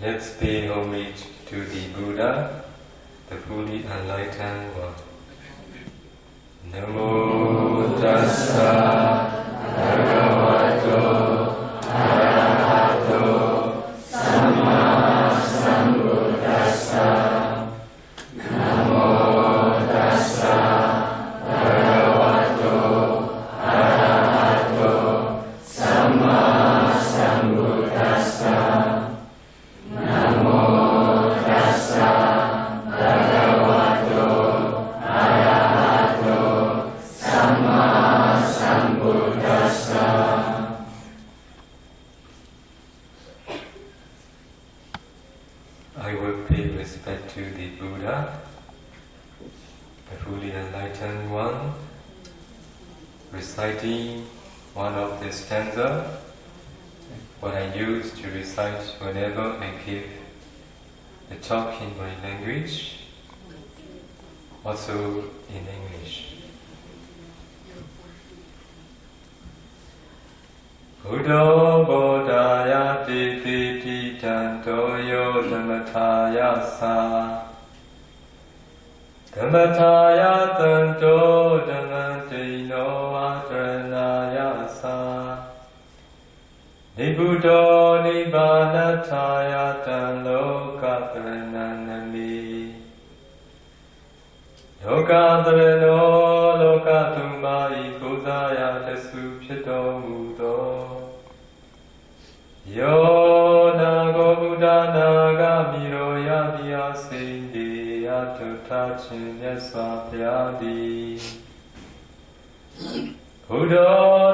Let's pay homage to the Buddha, the fully enlightened one. Namo tassa bhagavato arahato samma sambuddhassa. Namo tassa bhagavato arahato samma sambuddhassa. Namo tassa bhagavato arahato samma sambuddhassa. I will pay respect to the Buddha, the fully enlightened one, reciting one of the stanza, what I use to recite whenever I give the talk in my language, also in English. Buddha Bodhaya Titi Titanto Yo Dhammataya Sa Dhammataya Tanto Dhammantino Adranaya Sa Nibuddho Nibbanataya Tan Lokatrananami Lokatrano Lokatumai Kozaya Tesu Pito Mudo Yo Nago Buddha Naga Miro Yadiya Sindi Atutachin Yaswapyadi Buddha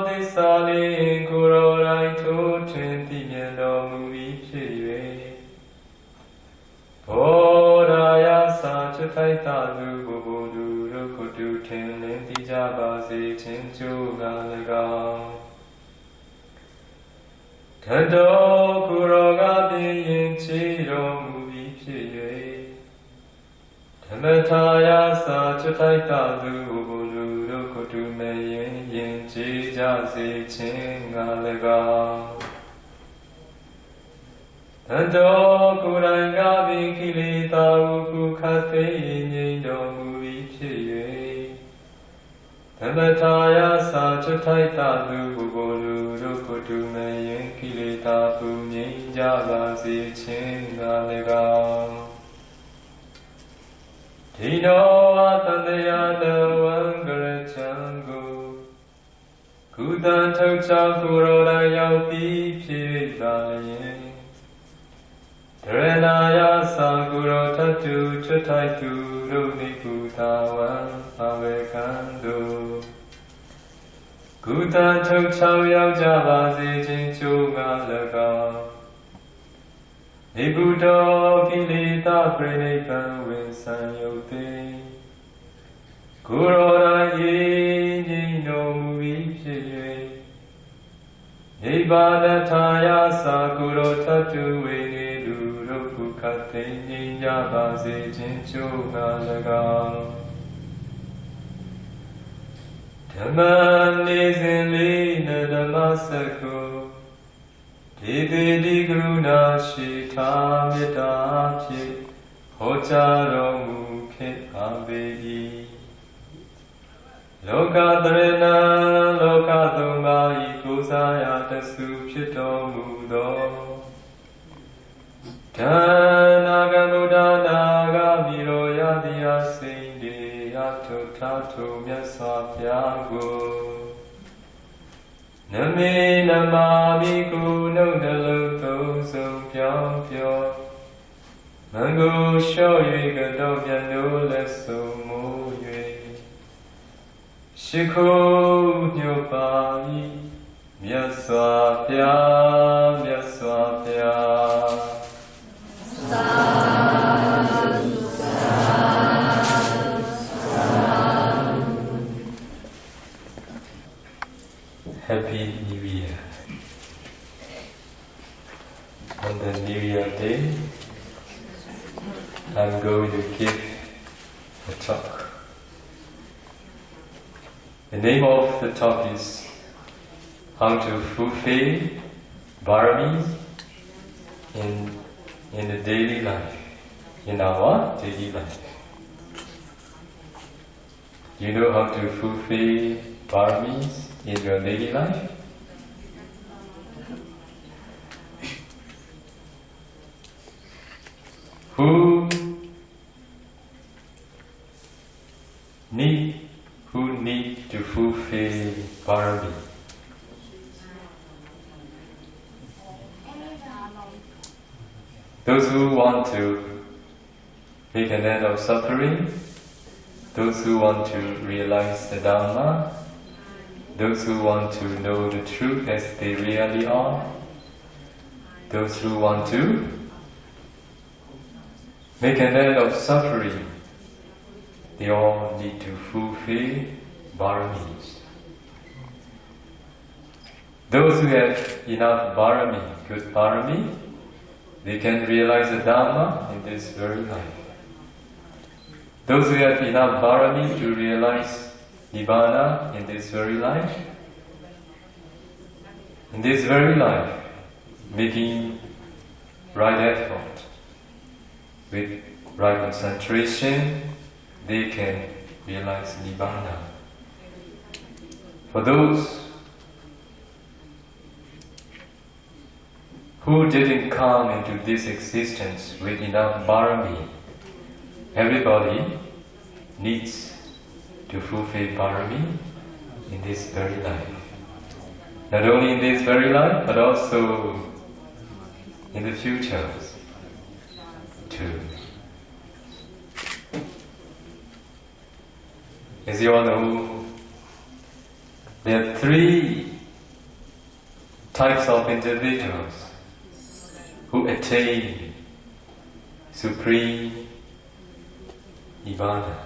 Tisali Kuro Raito Tinti Yendo Mui Pye Bodhaya Sachatai Bubudu Rukudu Tin Linti Jabasi Chinchu Galaga Tando Kuroga Bin Chiro Mui Pye Dhammataya Sachatai Bubudu Rukudu Meyin Yin Jasi Chingalaga Tando Kuranga Vinkilita Ukukate Nindo Mui Pye Dhammataya Sachatai Bubudu Rukudu Meyin Kilita Punyin Jabasi Chingalaga Tino Atandayana Wangarachangu Kudan Tocha Kuroda Yauti Pye Dharanaya Saguro Tatu Chataitu Runi Kutawan Avekando Kudan Tocha Yau Javazi Jinchu Galaga Nibuddho Kilita Prenipan Winsan Yote Kuroda Yin No Mui Pye Nibbanataya Saguro Tatu Venidu Rupukate Ninjabase Jinchu Galaga Dhamman Nizin Lina Dhammasako Didi Digruna Shita Midapye Hocharo Mukhe Abedi Lokatrena Lokatumba Ikusaya Tesu Pito Mudo Danaga Buddha Naga Miro Yadiya Sindi Atutatu Myaswapyago Nami Namami Kuno Naluto Sum Pyong Pyo Mangu Sho Yui Gado Pyano Leso Mo Yui Shiko Nyopai Myaswapya Myaswapya Happy New Year. On the New Year Day, I'm going to give a talk. The name of the talk is How to Fulfill Parami in in the daily life, in our daily life. You know how to fulfill paramis in your daily life? Who need to fulfill parami? Those who want to make an end of suffering, those who want to realize the Dhamma, those who want to know the truth as they really are, those who want to make an end of suffering, they all need to fulfill paramis. Those who have enough parami, good parami, they can realize the Dhamma in this very life. Those who have enough parami to realize Nibbana in this very life, making right effort, with right concentration, they can realize Nibbana. For those who didn't come into this existence with enough parami, everybody needs to fulfill parami in this very life. Not only in this very life, but also in the future too. As you all know, there are three types of individuals who attain supreme Nibbana.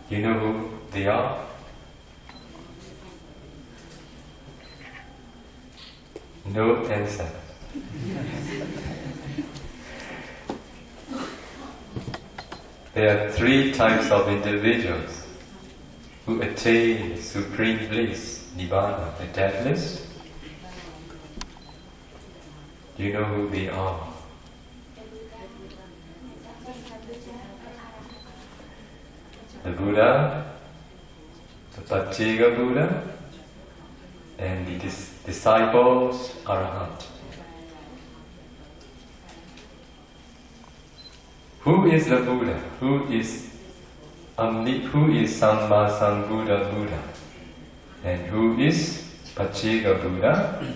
You know who they are? No answer. There are three types of individuals who attain supreme bliss, Nibbana, the deathless. Do you know who they are? The Buddha, the Pacceka Buddha, and the disciples Arahant. Who is the Buddha? Who is Samma Sambuddha Buddha? And who is Pacceka Buddha?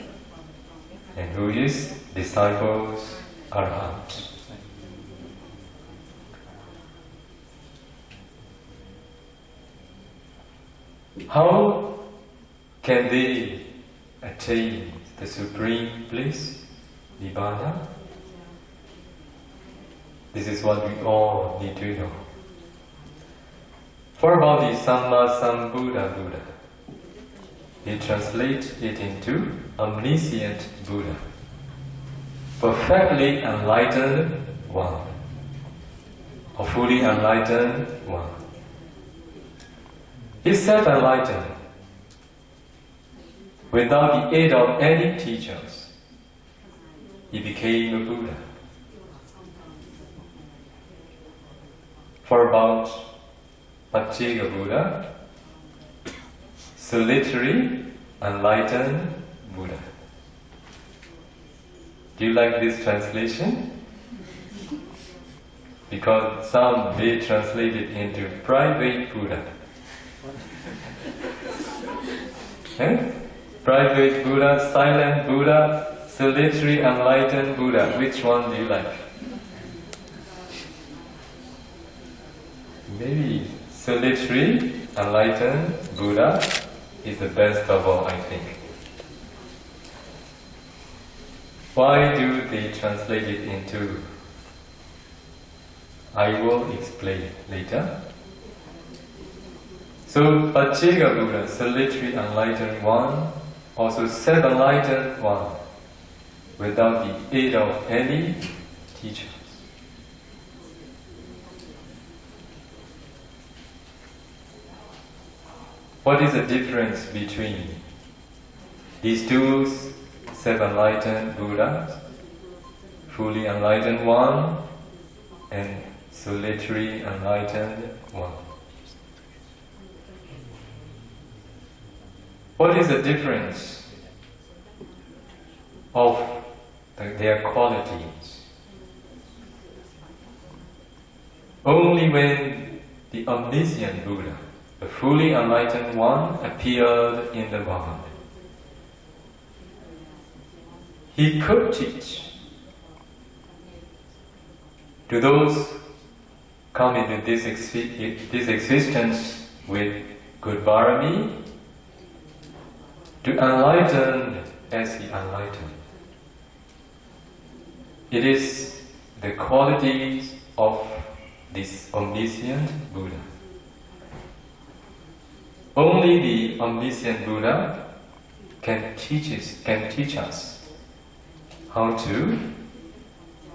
And who is disciples Arahant? How can they attain the supreme bliss, Nibbana? This is what we all need to know. For about the Samma Sambuddha Buddha, they translate it into omniscient Buddha, perfectly enlightened one, or fully enlightened one. He self-enlightened without the aid of any teachers. He became a Buddha. For about Pacceka Buddha, solitary enlightened Buddha. Do you like this translation? Because some may translate it into private Buddha. Private Buddha, silent Buddha, solitary enlightened Buddha. Which one do you like? Maybe solitary enlightened Buddha is the best of all, I think. Why do they translate it into? I will explain later. So, Pacceka Buddha, solitary enlightened one, also self-enlightened one, without the aid of any teachers. What is the difference between these two self-enlightened Buddhas, fully enlightened one and solitary enlightened one. What is the difference of their qualities? Only when the omniscient Buddha, the fully enlightened one, appeared in the world, he could teach to those come into this existence with good Parami to enlighten as he enlightened. It is the qualities of this omniscient Buddha. Only the omniscient Buddha can teach us how to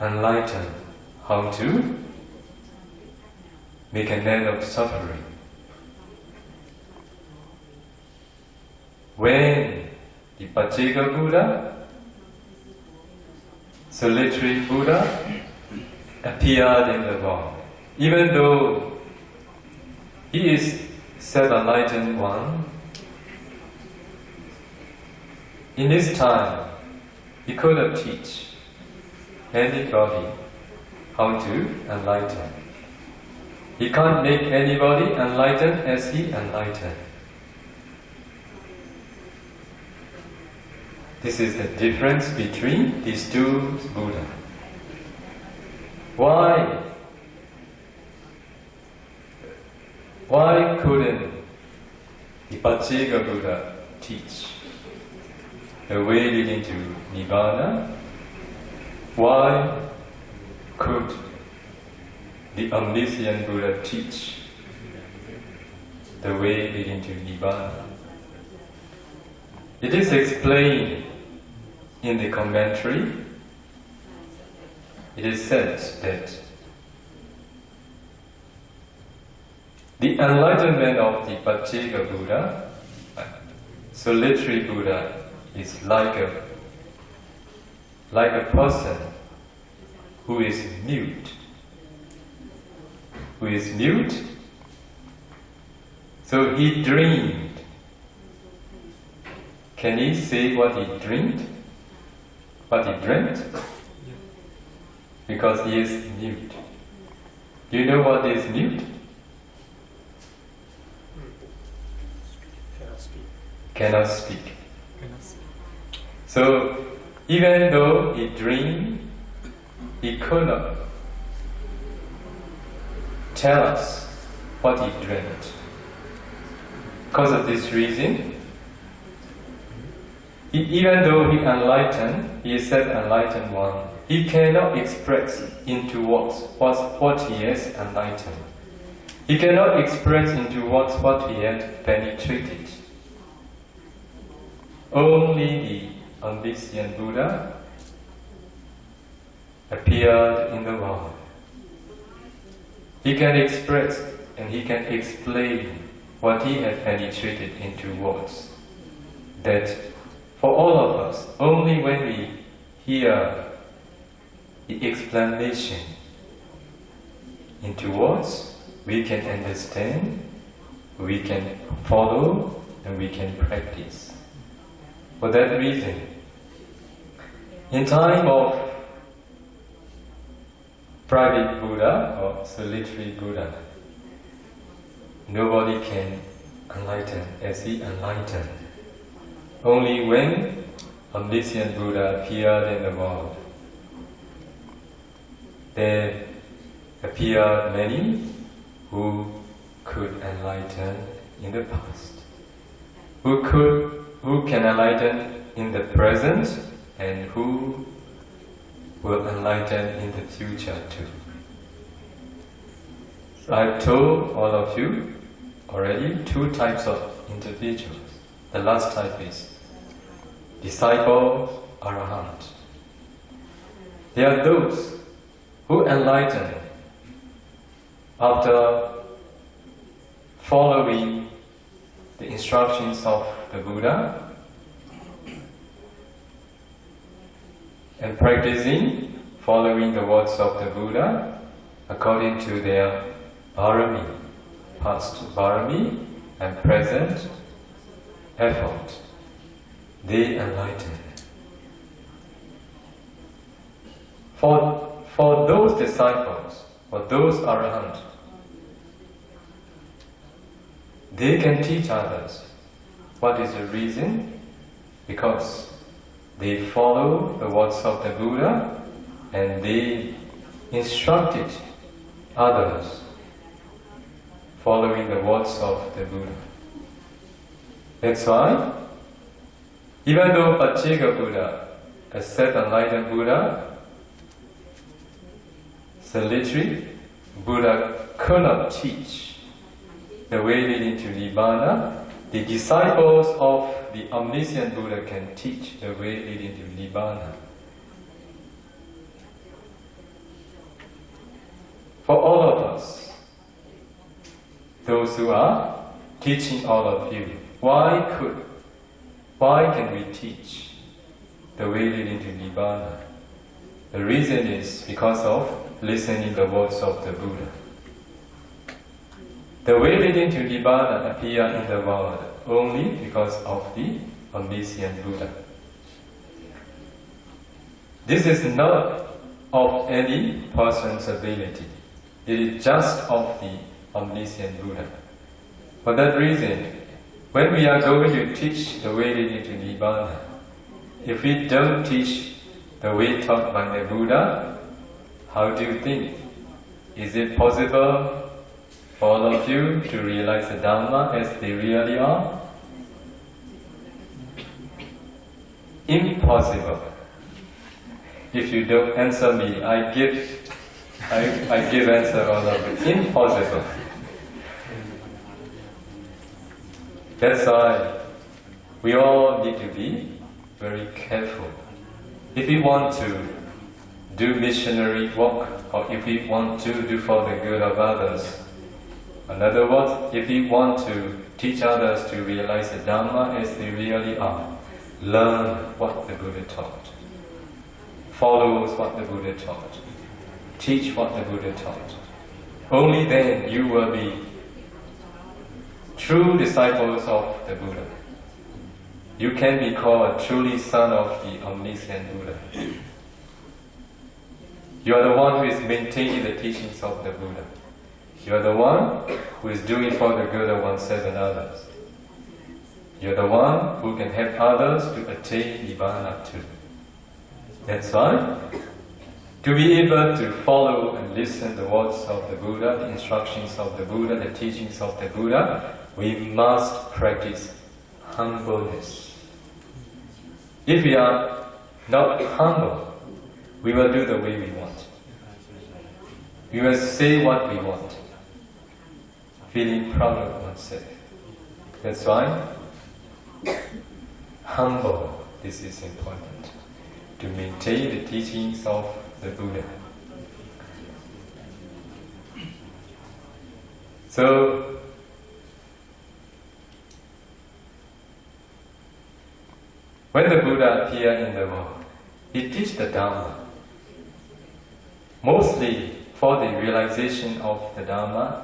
enlighten, how to make an end of suffering. When the Pacceka Buddha, solitary Buddha, appeared in the world, even though he is self-enlightened one, in this time he could not teach anybody how to enlighten. He can't make anybody enlightened as he enlightened. This is the difference between these two Buddhas. Why couldn't the Pacceka Buddha teach the way leading to Nibbana? Why could the omniscient Buddha teach the way leading to Nibbana? It is explained in the commentary. It is said that the enlightenment of the Pacceka Buddha, solitary Buddha, is like a person who is mute. So he dreamed. Can he say what he dreamed? What he dreamt? Because he is mute. Do you know what is mute? Cannot speak. So, even though he dreamed, he could not tell us what he dreamt. Because of this reason, even though he enlightened, he is self-enlightened one, he cannot express into words what he has enlightened. He cannot express into words what he had penetrated. Only the omniscient Buddha appeared in the world. He can express and he can explain what he had penetrated into words. That for all of us, only when we hear the explanation into words, we can understand, we can follow, and we can practice. For that reason, in time of private Buddha or solitary Buddha, nobody can enlighten as he enlightened. Only when omniscient Buddha appeared in the world, there appeared many who could enlighten in the past, who can enlighten in the present, and who will enlighten in the future too. So I've told all of you already two types of individuals. The last type is disciple arahant. They are those who enlighten after following the instructions of the Buddha and practicing following the words of the Buddha according to their Parami, past Parami and present effort, they enlighten. For those disciples, for those arahants, they can teach others. What is the reason? Because they follow the words of the Buddha and they instructed others following the words of the Buddha. That's why, even though Pacceka Buddha, a self-enlightened Buddha, solitary Buddha could not teach the way leading to Nibbana, the disciples of the omniscient Buddha can teach the way leading to Nibbana. For all of us, those who are teaching all of you, why can we teach the way leading to Nibbana? The reason is because of listening the words of the Buddha. The way leading to Nibbana appear in the world only because of the omniscient Buddha. This is not of any person's ability. It is just of the omniscient Buddha. For that reason, when we are going to teach the way leading to Nibbana, if we don't teach the way taught by the Buddha, how do you think? Is it possible for all of you to realize the Dhamma as they really are? Impossible. If you don't answer me, I give answer all of it. Impossible. That's why we all need to be very careful. If we want to do missionary work, or if we want to do for the good of others, in other words, if we want to teach others to realize the Dhamma as they really are, learn what the Buddha taught, follow what the Buddha taught, teach what the Buddha taught. Only then you will be true disciples of the Buddha. You can be called a truly son of the omniscient Buddha. You are the one who is maintaining the teachings of the Buddha. You are the one who is doing for the good of oneself and others. You are the one who can help others to attain Nibbana too. That's why, to be able to follow and listen to the words of the Buddha, the instructions of the Buddha, the teachings of the Buddha, we must practice humbleness. If we are not humble, we will do the way we want. We will say what we want, feeling proud of oneself. That's why, humble, this is important, to maintain the teachings of the Buddha. So, when the Buddha appeared in the world, he teach the Dhamma, mostly for the realization of the Dhamma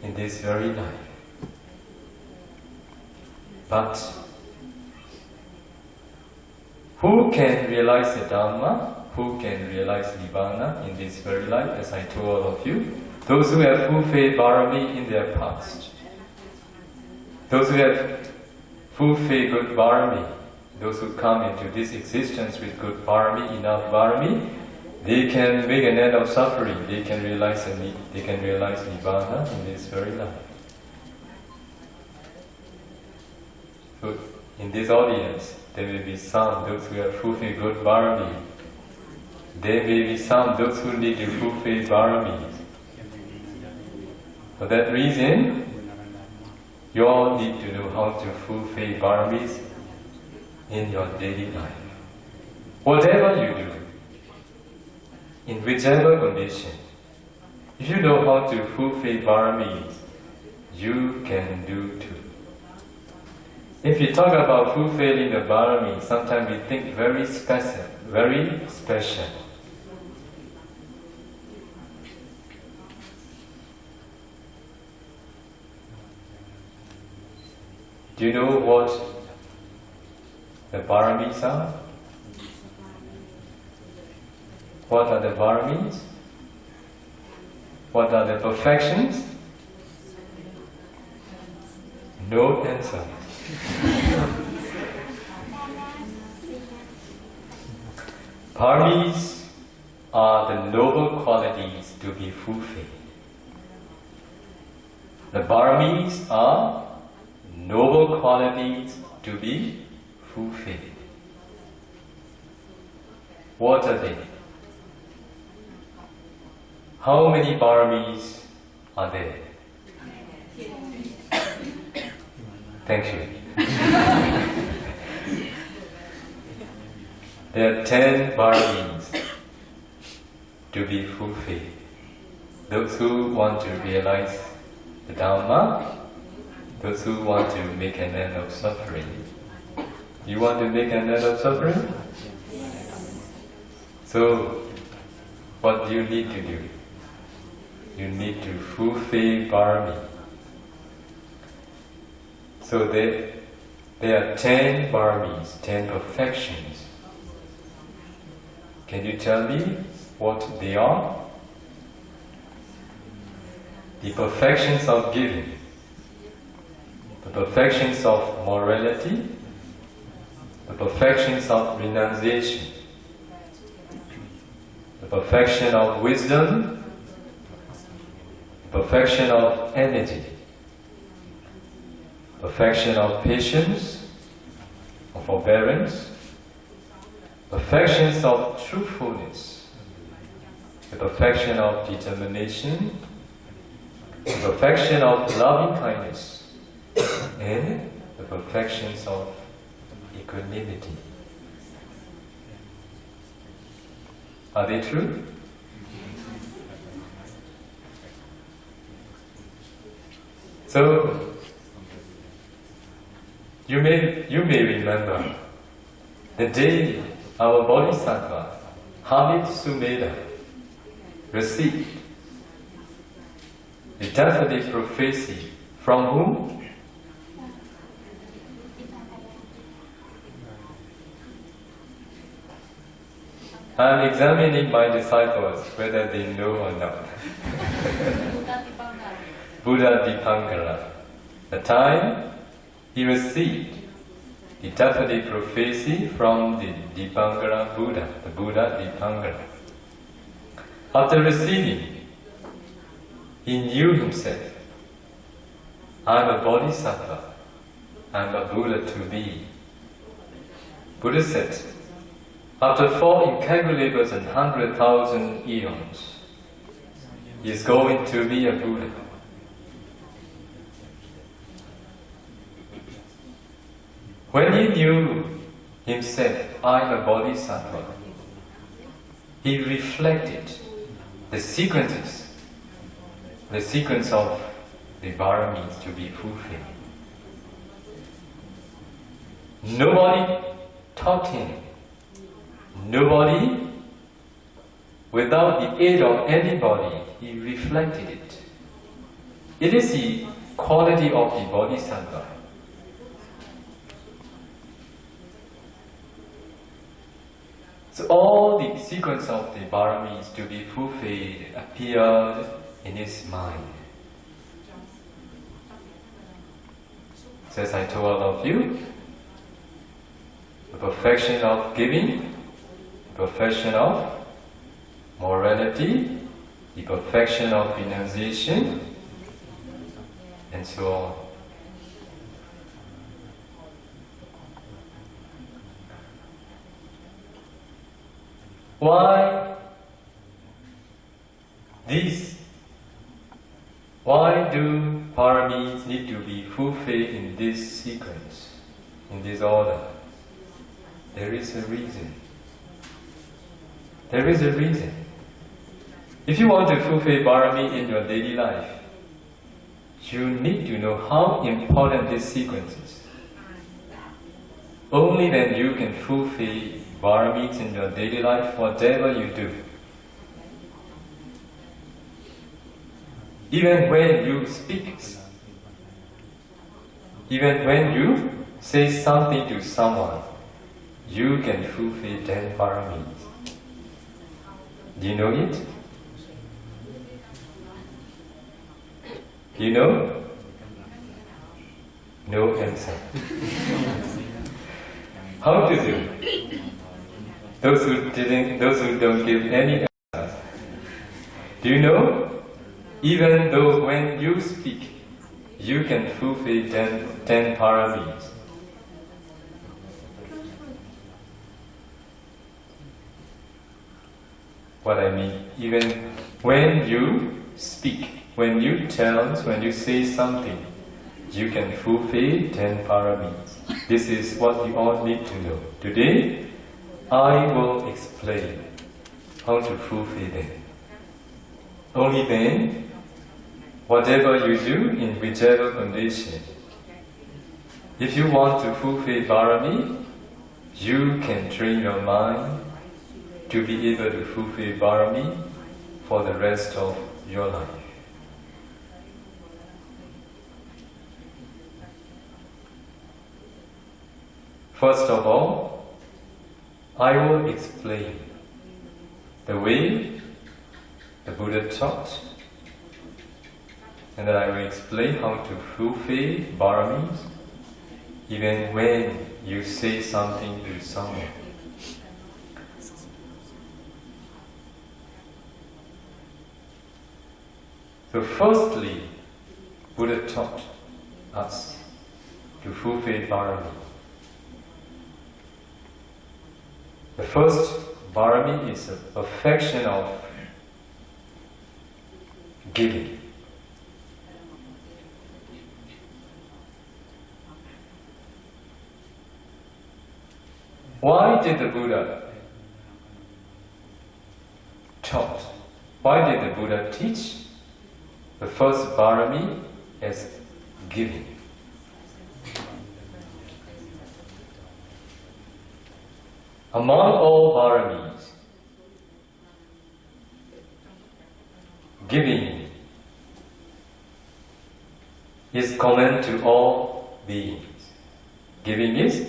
in this very life. But who can realize the Dhamma? Who can realize Nibbana in this very life, as I told all of you? Those who have fulfilled Parami in their past. Those who have fulfilled good Parami, those who come into this existence with good Parami, enough Parami, they can make an end of suffering. They can realize Nibbana in this very life. So, in this audience, there may be some, those who have fulfilled good Parami. There may be some, those who need to fulfill Parami. For that reason, you all need to know how to fulfill Paramis in your daily life. Whatever you do, in whichever condition, if you know how to fulfill Paramis, you can do too. If you talk about fulfilling the Parami, sometimes we think very special. Do you know what the Paramis are? What are the Paramis? What are the perfections? No answer. Paramis are the noble qualities to be fulfilled. The Paramis are noble qualities to be fulfilled. What are they? How many Paramis are there? Thank you. There are 10 Paramis to be fulfilled. Those who want to realize the Dhamma, those who want to make an end of suffering. You want to make an end of suffering? So, what do you need to do? You need to fulfill Parami. So there are 10 Paramis, 10 perfections. Can you tell me what they are? The perfections of giving, the perfections of morality, the perfections of renunciation, the perfection of wisdom, the perfection of energy, perfection of patience, of forbearance, perfections of truthfulness, the perfection of determination, the perfection of loving kindness, and the perfections of equanimity. Are they true? So, you may remember the day our Bodhisattva, Hamid Sumedha, received the definite prophecy from whom? I'm examining my disciples whether they know or not. Buddha Dipankara. The time he received the definite prophecy from the Dipankara Buddha, the Buddha Dipankara. After receiving, he knew himself. I'm a Bodhisattva. I'm a Buddha to be. Buddha said, after 4 incalculable and 100,000 eons, he is going to be a Buddha. When he knew himself, I'm a Bodhisattva, he reflected the sequence of the Paramis to be fulfilled. Nobody taught him. Nobody, without the aid of anybody, he reflected it. It is the quality of the Bodhisattva. So all the sequence of the Paramis to be fulfilled appeared in his mind. So as I told all of you, the perfection of giving, the perfection of morality, the perfection of renunciation, and so on. Why do Paramis need to be fulfilled in this sequence, in this order? There is a reason. There is a reason. If you want to fulfill Parami in your daily life, you need to know how important this sequence is. Only then you can fulfill Paramis in your daily life, whatever you do. Even when you speak, even when you say something to someone, you can fulfill 10 paramis. Do you know it? Do you know? No answer. How to do? Those who don't give any answers. Do you know? Even though when you speak, you can fulfill 10 paramis. What I mean, even when you speak, when you tell, when you say something, you can fulfill 10 paramis. This is what you all need to know. Today, I will explain how to fulfill them. Only then, whatever you do in whichever condition, if you want to fulfill Parami, you can train your mind to be able to fulfill Parami for the rest of your life. First of all, I will explain the way the Buddha taught, and then I will explain how to fulfill Paramis even when you say something to someone. So firstly, Buddha taught us to fulfill Parami. The first Parami is a perfection of giving. Why did the Buddha taught? Why did the Buddha teach the first Parami as giving? Among all Paramis, giving is common to all beings. Giving is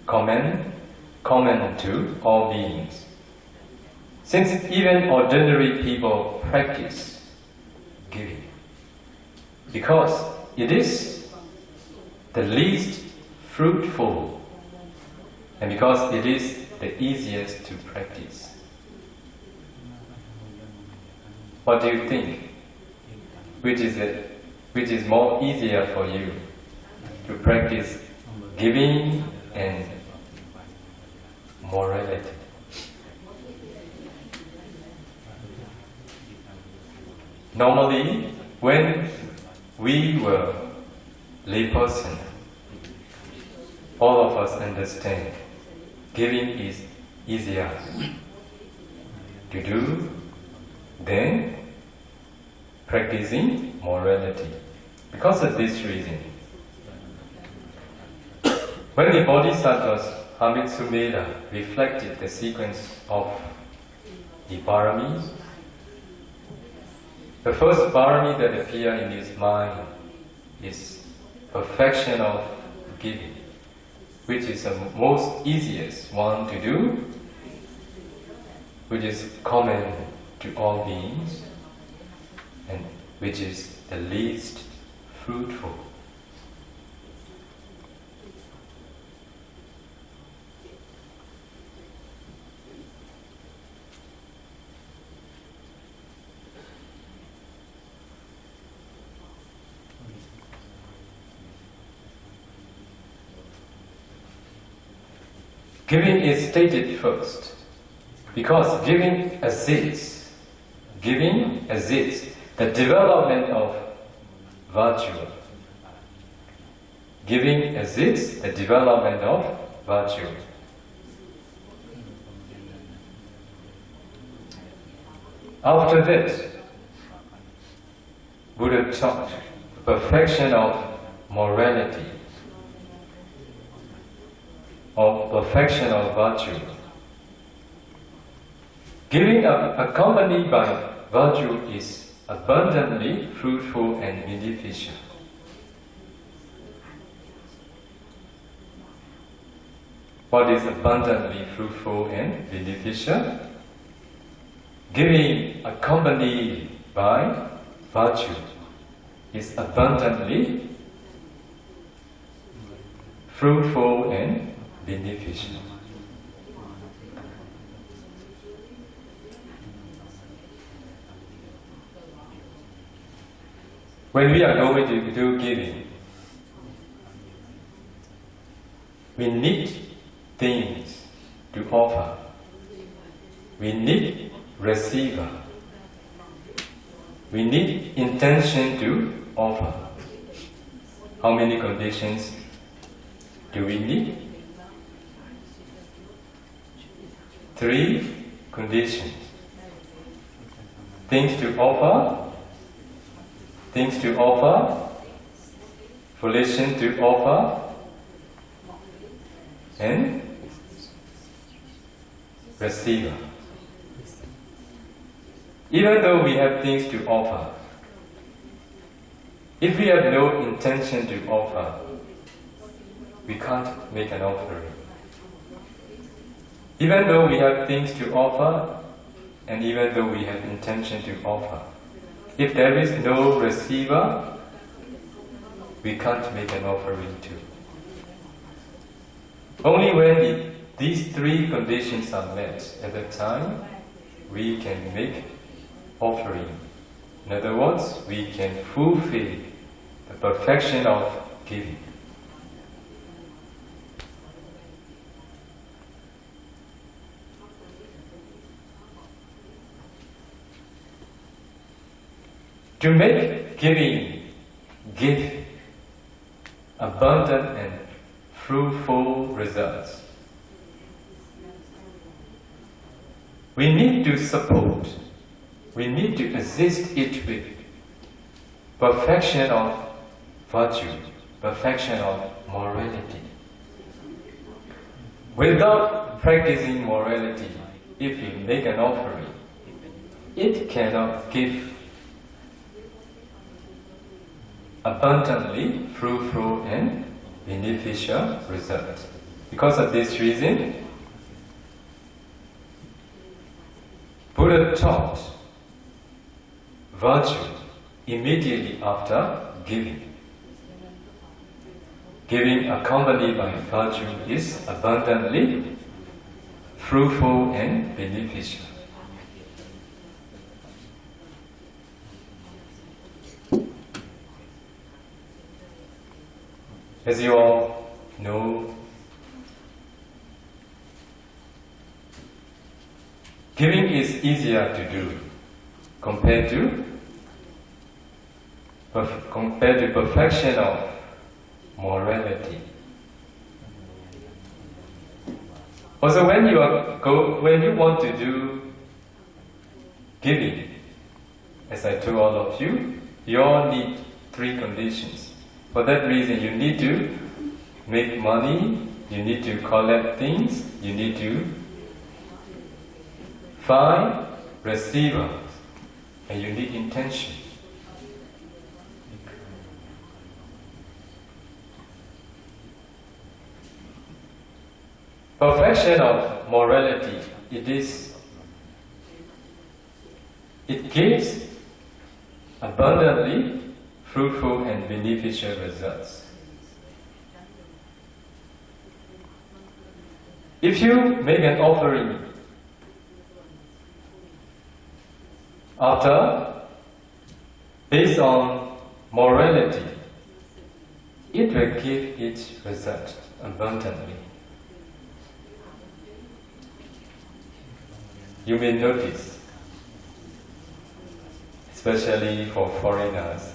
common to all beings. Since even ordinary people practice giving, because it is the least fruitful and because it is the easiest to practice. What do you think? Which is more easier for you to practice giving and morality? Normally, when we were layperson, all of us understand giving is easier to do than practicing morality. Because of this reason, when the Bodhisattvas Hamitsumeda reflected the sequence of the Paramis, the first Parami that appeared in his mind is perfection of giving, which is the most easiest one to do, which is common to all beings, and which is the least fruitful. Giving is stated first, because giving assists the development of virtue. Giving assists the development of virtue. After that, Buddha taught the perfection of morality, of perfection of virtue. Giving accompanied by virtue is abundantly fruitful and beneficial. what is abundantly fruitful and beneficial? Giving accompanied by virtue is abundantly fruitful and beneficial. When we are going to do giving, we need things to offer. We need receiver. We need intention to offer. How many conditions do we need? 3 conditions. Things to offer, volition to offer, and receiver. Even though we have things to offer, if we have no intention to offer, we can't make an offering. Even though we have things to offer, and even though we have intention to offer, if there is no receiver, we can't make an offering too. Only when these 3 conditions are met at the time, we can make offering. In other words, we can fulfill the perfection of giving. To make giving give abundant and fruitful results, we need to support, we need to assist it with perfection of virtue, perfection of morality. Without practicing morality, if you make an offering, it cannot give abundantly fruitful and beneficial results. Because of this reason, Buddha taught virtue immediately after giving. Giving accompanied by virtue is abundantly fruitful and beneficial. As you all know, giving is easier to do compared to perfection of morality. Also, when you want to do giving, as I told all of you, you all need 3 conditions. For that reason, you need to make money, you need to collect things, you need to find receivers, and you need intention. Perfection of morality, it gives abundantly fruitful and beneficial results. If you make an offering based on morality, it will give its result abundantly. You may notice, especially for foreigners,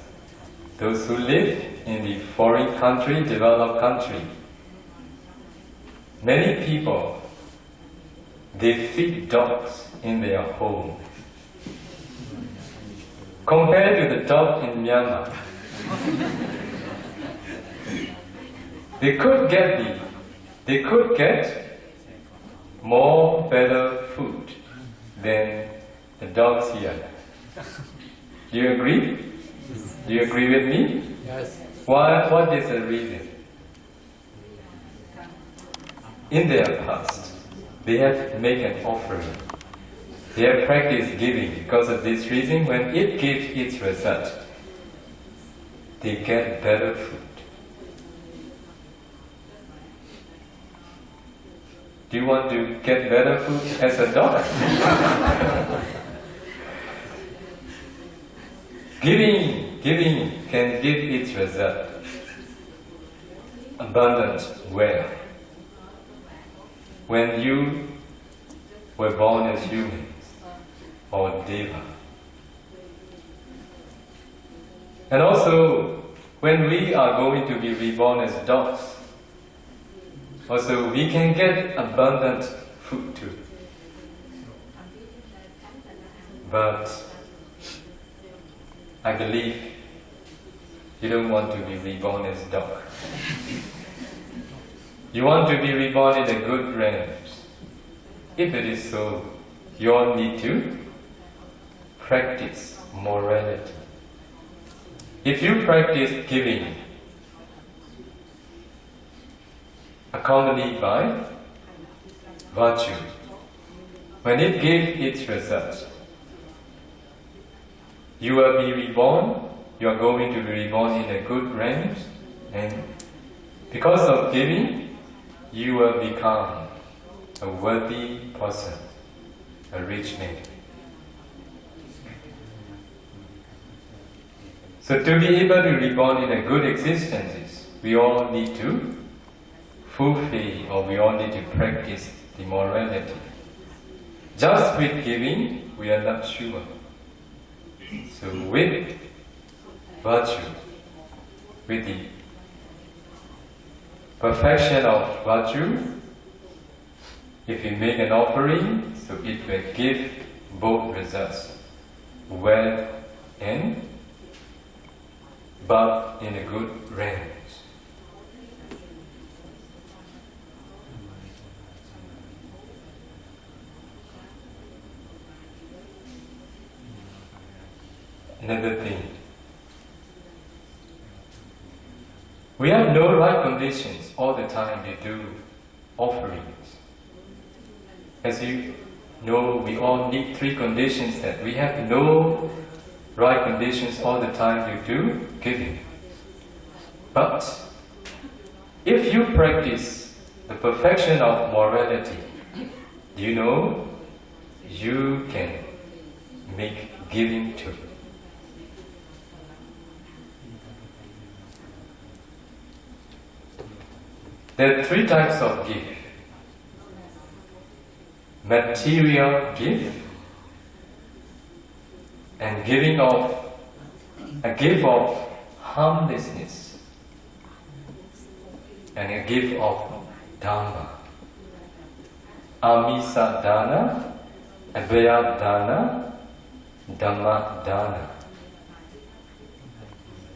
those who live in the foreign country, developed country, many people, they feed dogs in their home. Compared to the dog in Myanmar, they could get more better food than the dogs here. Do you agree? Do you agree with me? Yes. What is the reason? in their past, they have made an offering. They have practiced giving. Because of this reason, when it gives its result, they get better food. Do you want to get better food as a dog? Giving can give its result. Abundant wealth. When you were born as humans or deva. And also, when we are going to be reborn as dogs, also we can get abundant food too. But I believe you don't want to be reborn as dog. You want to be reborn in a good realms. If it is so, you all need to practice morality. If you practice giving, accompanied by virtue, when it gives its result, you will be reborn, you are going to be reborn in a good realms, and because of giving, you will become a worthy person, a rich man. So to be able to reborn in a good existence, we all need to fulfill, or we all need to practice the morality. Just with giving, we are not sure. So with virtue, with the perfection of virtue, if you make an offering, so it will give both results, wealth and but in a good range. Another thing, we have no right conditions all the time to do offerings. As you know, we all need three conditions that we have no right conditions all the time to do giving. But if you practice the perfection of morality, you know you can make giving too. There are three types of gift. Material gift, and giving of a gift of harmlessness, and a gift of Dhamma. Amisa dana, Abhaya dana, Dhamma dana.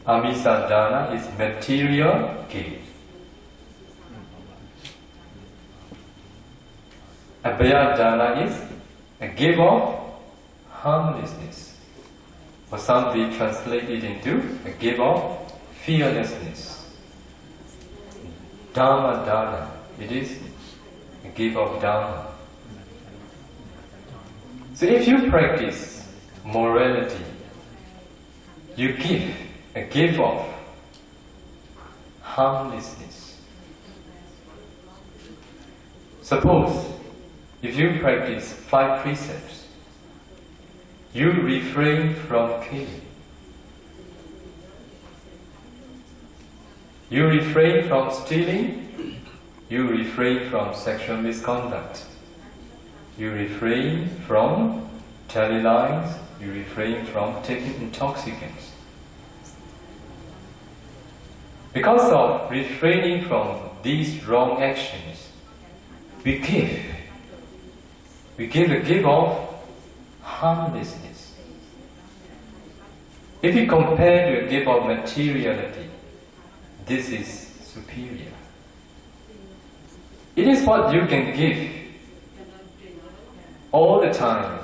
Amisa dana is material gift. Abhaya dana is a gift of harmlessness. Or some we translate it into a gift of fearlessness. Dhamma dana, it is a gift of Dhamma. So if you practice morality, you give a gift of harmlessness. Suppose if you practice 5 precepts, you refrain from killing. You refrain from stealing. You refrain from sexual misconduct. You refrain from telling lies. You refrain from taking intoxicants. Because of refraining from these wrong actions, we give a gift of harmlessness. If you compare to a gift of materiality, this is superior. It is what you can give all the time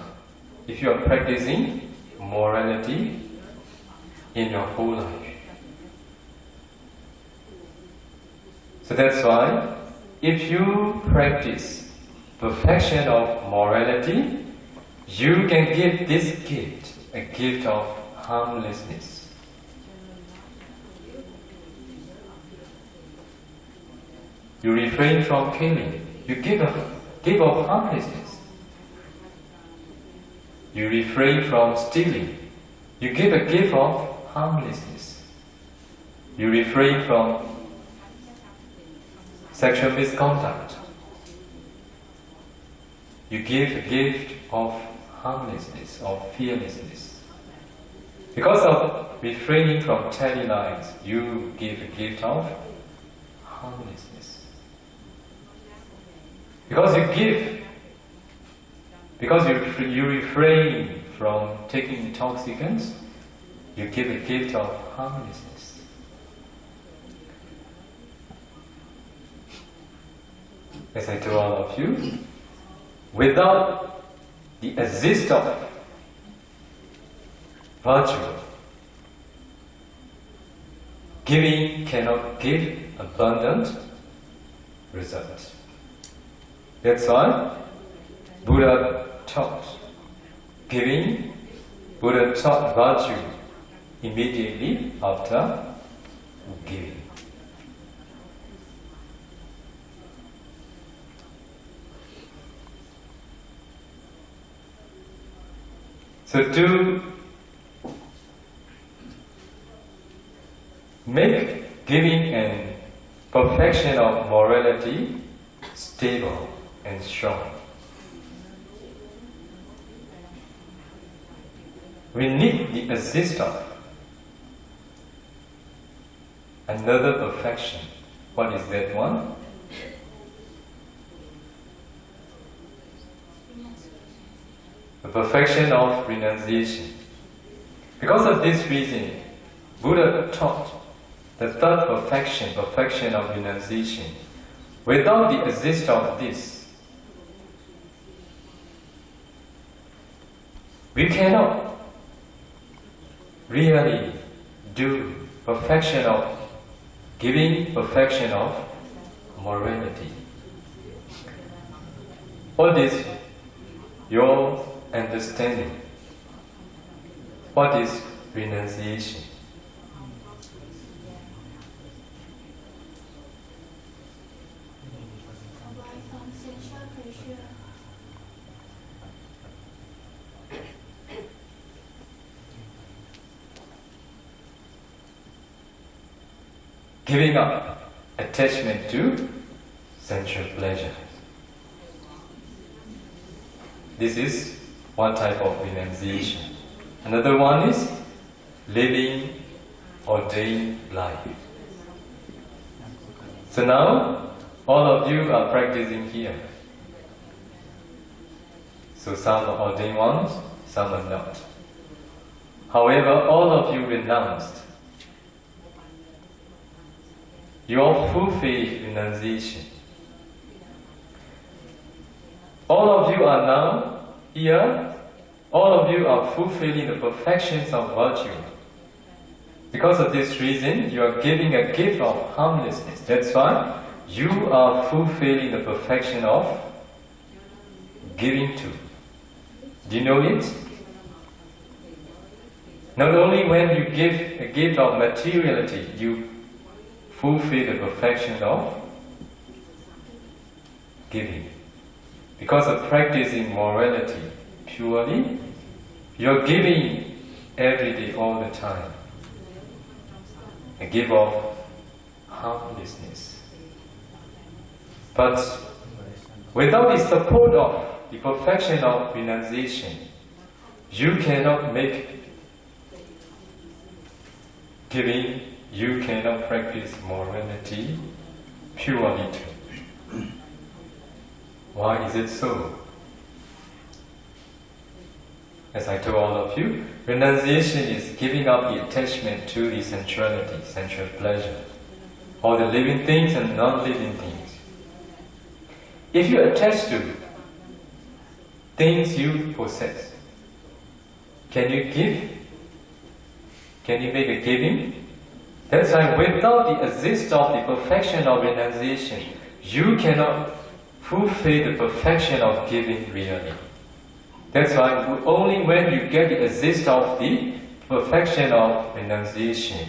if you are practicing morality in your whole life. So that's why if you practice perfection of morality, you can give this gift, a gift of harmlessness. You refrain from killing, you give of harmlessness. You refrain from stealing, you give a gift of harmlessness. You refrain from sexual misconduct, you give a gift of harmlessness, of fearlessness. Because of refraining from telling lies, you give a gift of harmlessness. Because you give, because you refrain from taking intoxicants, you give a gift of harmlessness. As I told all of you, without the existence of virtue, giving cannot give abundant results. That's why Buddha taught giving, Buddha taught virtue immediately after giving. So to make giving and perfection of morality stable and strong, we need the assist of another perfection. What is that one? The perfection of renunciation. Because of this reason, Buddha taught the third perfection, perfection of renunciation. Without the existence of this, we cannot really do perfection of giving, perfection of morality. What is your understanding? What is renunciation? Giving up attachment to sensual pleasure. This is one type of renunciation. Another one is living ordained life. So now, all of you are practicing here. So some are ordained ones, some are not. However, all of you renounced. Your full faith renunciation. All of you are now here, all of you are fulfilling the perfections of virtue. Because of this reason, you are giving a gift of harmlessness. That's why you are fulfilling the perfection of giving to. Do you know it? Not only when you give a gift of materiality, you fulfill the perfection of giving. Because of practicing morality purely, you're giving every day, all the time, a gift of harmlessness. But without the support of the perfection of renunciation, you cannot make giving, you cannot practice morality purely too. Why is it so? As I told all of you, renunciation is giving up the attachment to the sensuality, sensual pleasure, all the living things and non-living things. If you attach to things you possess, can you give? Can you make a giving? That's why without the assist of the perfection of renunciation, you cannot fulfill the perfection of giving really. That's why only when you get the assist of the perfection of renunciation,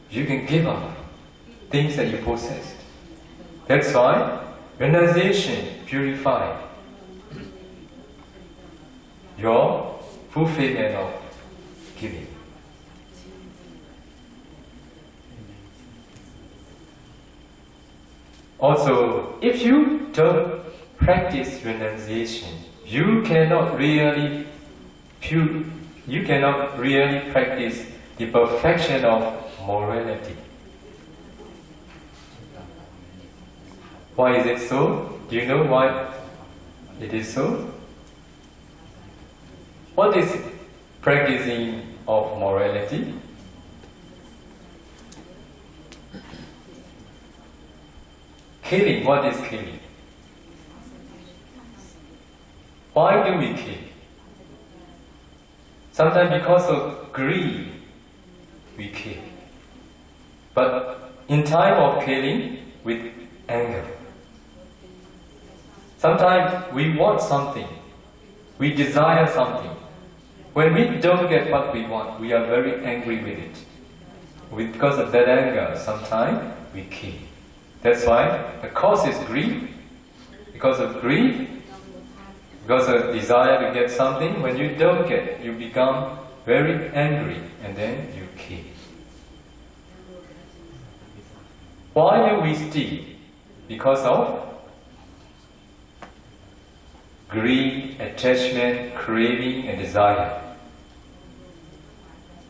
you can give up things that you possessed. That's why renunciation purifies your fulfillment of giving. Also, if you don't practice renunciation, you cannot really practice the perfection of morality. Why is it so? Do you know why it is so? What is practicing of morality? Killing, what is killing? Why do we kill? Sometimes because of greed, we kill. But in time of killing, with anger. Sometimes we want something, we desire something. When we don't get what we want, we are very angry with it. Because of that anger, sometimes we kill. That's why the cause is greed. Because of greed, because of desire to get something, when you don't get, you become very angry and then you kill. Why do we steal? Because of greed, attachment, craving and desire.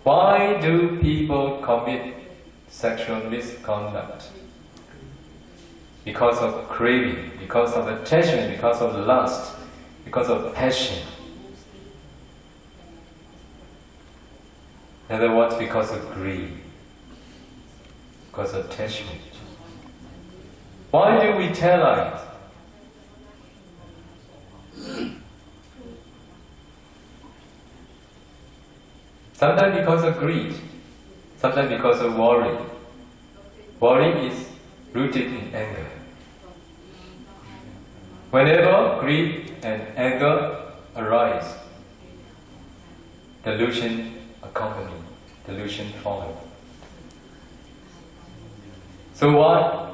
Why do people commit sexual misconduct? Because of craving, because of attachment, because of lust, because of passion. In other words, because of greed, because of attachment. Why do we tell lies? Sometimes because of greed, sometimes because of worry. Worry is rooted in anger. Whenever greed and anger arise, delusion accompany, delusion follow. So what?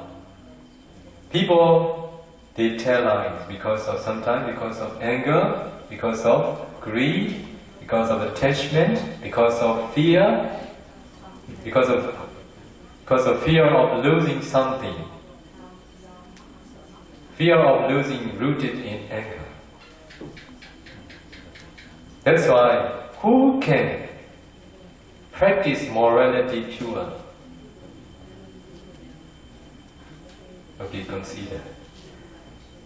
People, they tell lies because of sometimes because of anger, because of greed, because of attachment, because of fear, because of fear of losing something. Fear of losing rooted in anger. That's why who can practice morality pure? Okay, consider.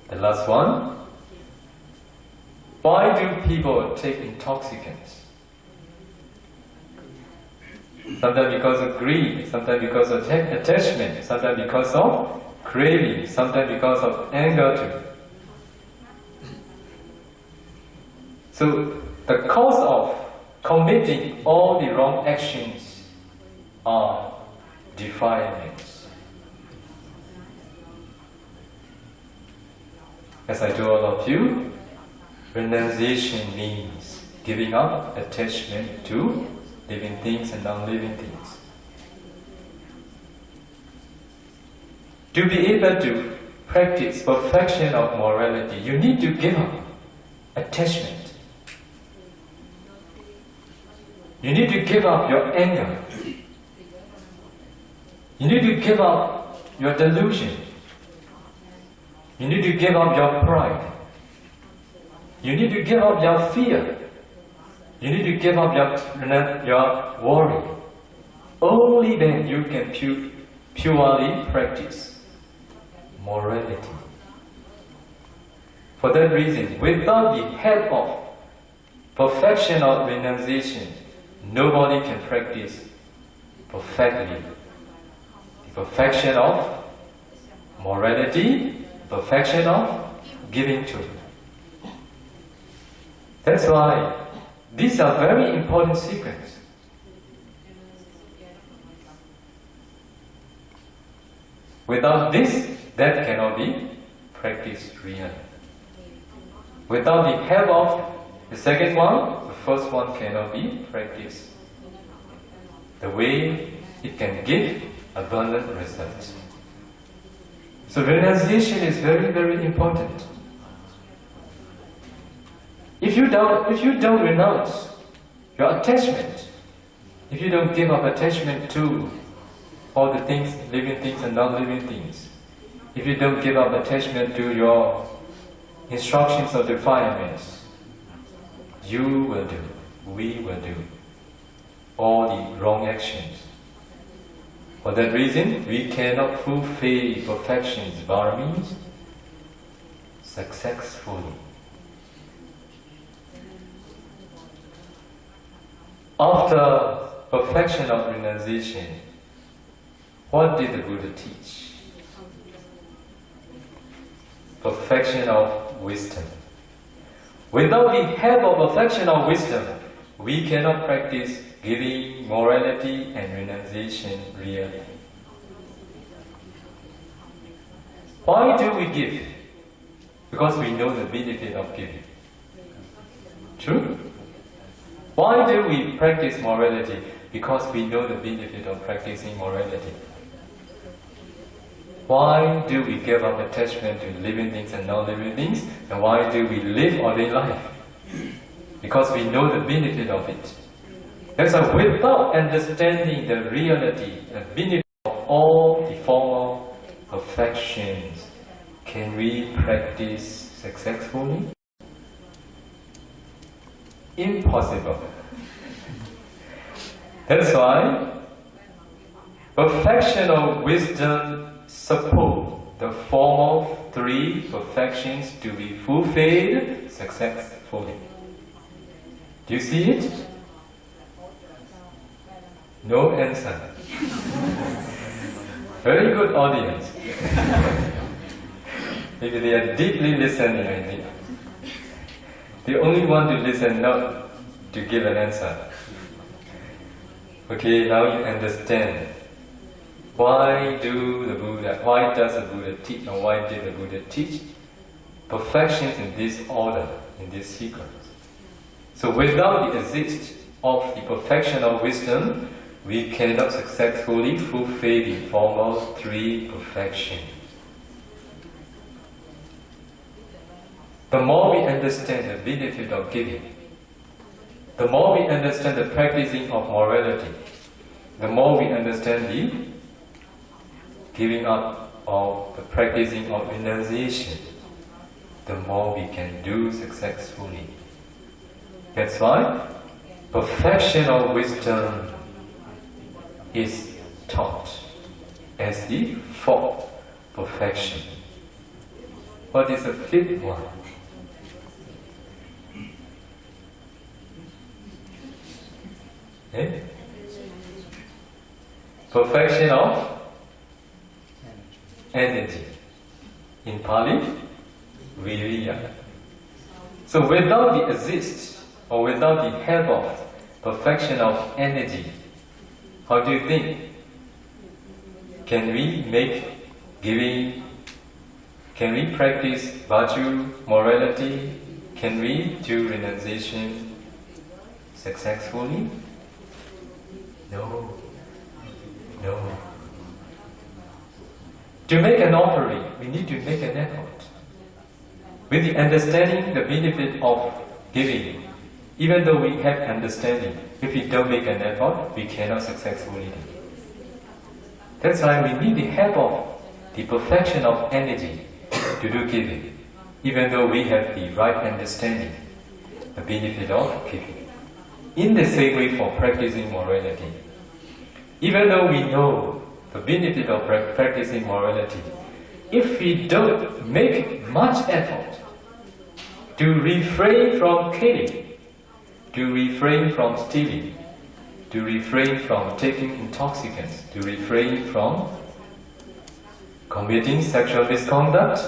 The last one. Why do people take intoxicants? Sometimes because of greed, sometimes because of attachment, sometimes because of craving, sometimes because of anger too. So the cause of committing all the wrong actions are defilements. As I told all of you, renunciation means giving up attachment to living things and non-living things. To be able to practice perfection of morality, you need to give up attachment. You need to give up your anger. You need to give up your delusion. You need to give up your pride. You need to give up your fear. You need to give up your worry. Only then you can purely practice morality. For that reason, without the help of perfection of renunciation, nobody can practice perfectly the perfection of morality, perfection of giving to. That's why these are very important sequences. Without this that cannot be practiced really. Without the help of the second one, the first one cannot be practiced the way it can give abundant results. So renunciation is very, very important. If you don't renounce your attachment, if you don't give up attachment to all the things, living things and non-living things, if you don't give up attachment to your instructions or defilements, you will do, we will do all the wrong actions. For that reason, we cannot fulfill perfections, Paramis, successfully. After perfection of renunciation, what did the Buddha teach? Perfection of wisdom. Without the help of perfection of wisdom, we cannot practice giving, morality and renunciation really. Why do we give? Because we know the benefit of giving. True? Why do we practice morality? Because we know the benefit of practicing morality. Why do we give up attachment to living things and non-living things? And why do we live ordained life? Because we know the benefit of it. That's why without understanding the reality and benefit of all the formal perfections, can we practice successfully? Impossible. That's why perfection of wisdom support the formal three perfections to be fulfilled successfully. Do you see it? No answer. Very good audience. Maybe they are deeply listening, I think. They only want to listen, not to give an answer. Okay, now you understand. Why does the Buddha teach, or why did the Buddha teach perfections in this order, in this sequence? So without the existence of the perfection of wisdom, we cannot successfully fulfill the formal three perfections. The more we understand the benefit of giving, the more we understand the practicing of morality, the more we understand the giving up of the practicing of renunciation, the more we can do successfully. That's why perfection of wisdom is taught as the fourth perfection. What is the fifth one? Eh? Perfection of energy. In Pali, viriya. So without the assist or without the help of perfection of energy, how do you think? Can we make giving? Can we practice virtue, morality? Can we do renunciation successfully? No. No. To make an offering, we need to make an effort. With the understanding the benefit of giving, even though we have understanding, if we don't make an effort, we cannot successfully do. That's why we need the help of the perfection of energy to do giving, even though we have the right understanding, the benefit of giving. In the same way for practicing morality, even though we know the benefit of practicing morality, if we don't make much effort to refrain from killing, to refrain from stealing, to refrain from taking intoxicants, to refrain from committing sexual misconduct,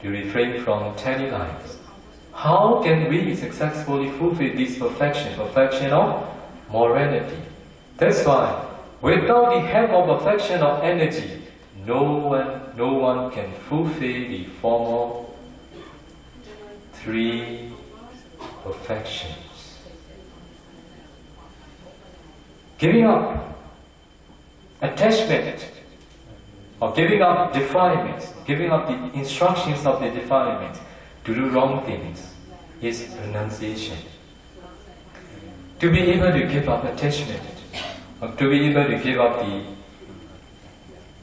to refrain from telling lies, how can we successfully fulfill this perfection of morality? That's why, without the help of perfection of energy, no one can fulfill the formal three perfections. Giving up attachment, or giving up defilements, giving up the instructions of the defilements to do wrong things is renunciation. To be able to give up attachment, or to be able to give up the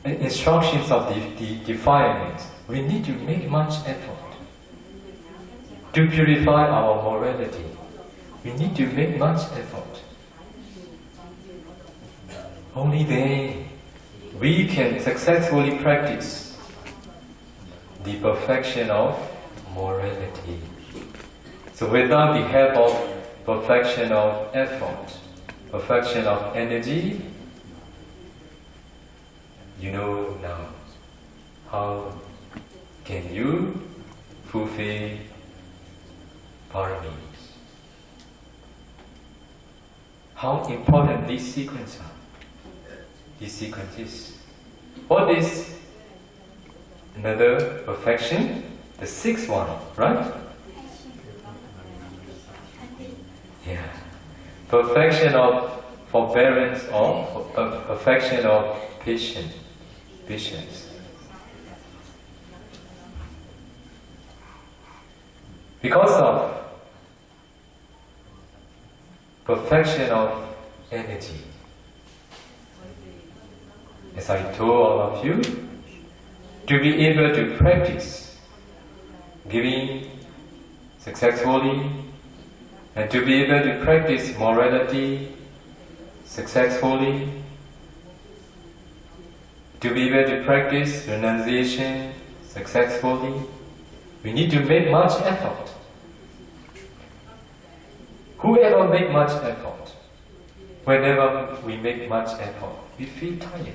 instructions of the defilements, we need to make much effort. To purify our morality, we need to make much effort. Only then we can successfully practice the perfection of morality. So without the help of perfection of effort, perfection of energy, you know now how can you fulfill Parami. How important these sequences are. These sequences. What is another perfection? The sixth one, right? Yeah. Perfection of forbearance or perfection of patience. Because of perfection of energy. As I told all of you, to be able to practice giving successfully, and to be able to practice morality successfully, to be able to practice renunciation successfully, we need to make much effort. Whoever make much effort, whenever we make much effort, we feel tired.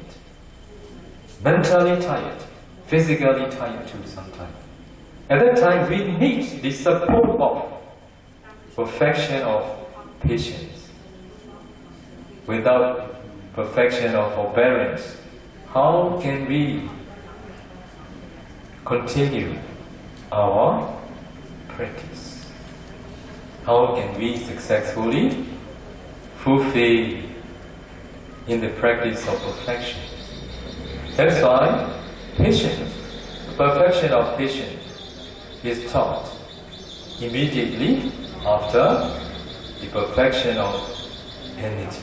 Mentally tired, physically tired too sometimes. At that time, we need the support of perfection of patience. Without perfection of forbearance, how can we continue our practice? How can we successfully fulfill in the practice of perfection? That's why patience, perfection of patience, is taught immediately after the perfection of energy.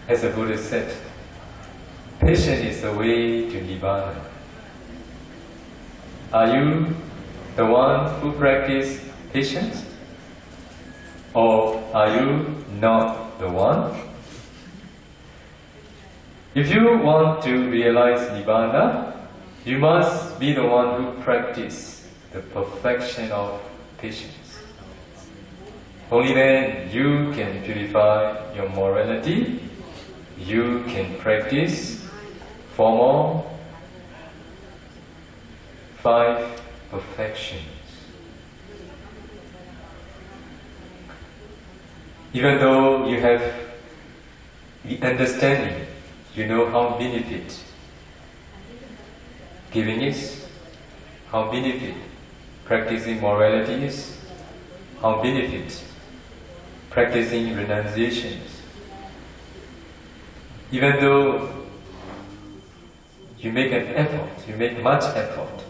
As the Buddha said, patience is the way to Nibbana. Are you the one who practices patience? Or are you not the one? If you want to realize Nibbana, you must be the one who practices the perfection of patience. Only then you can purify your morality, you can practice formal 5 perfections. Even though you have the understanding, you know how benefit giving is, how benefit practicing morality is, how benefit practicing renunciation is. Even though you make an effort, you make much effort,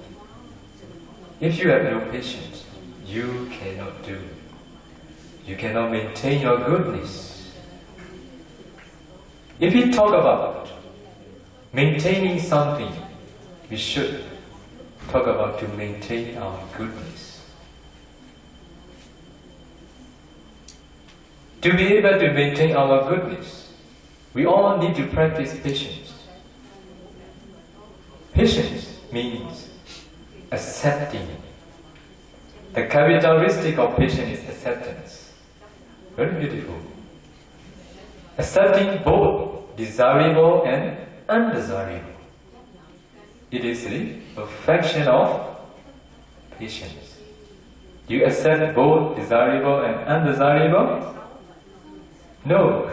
if you have no patience, you cannot do. You cannot maintain your goodness. If we talk about maintaining something, we should talk about to maintain our goodness. To be able to maintain our goodness, we all need to practice patience. Patience means accepting. The characteristic of patience is acceptance. Very beautiful. Accepting both desirable and undesirable. It is the perfection of patience. Do you accept both desirable and undesirable? No.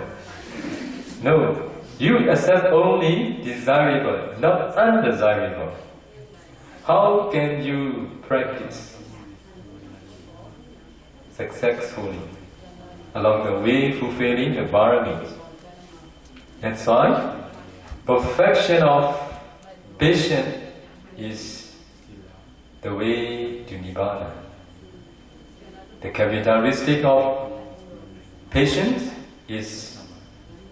No. You accept only desirable, not undesirable. How can you practice successfully along the way fulfilling the Paramis? That's why perfection of patience is the way to Nibbana. The characteristic of patience is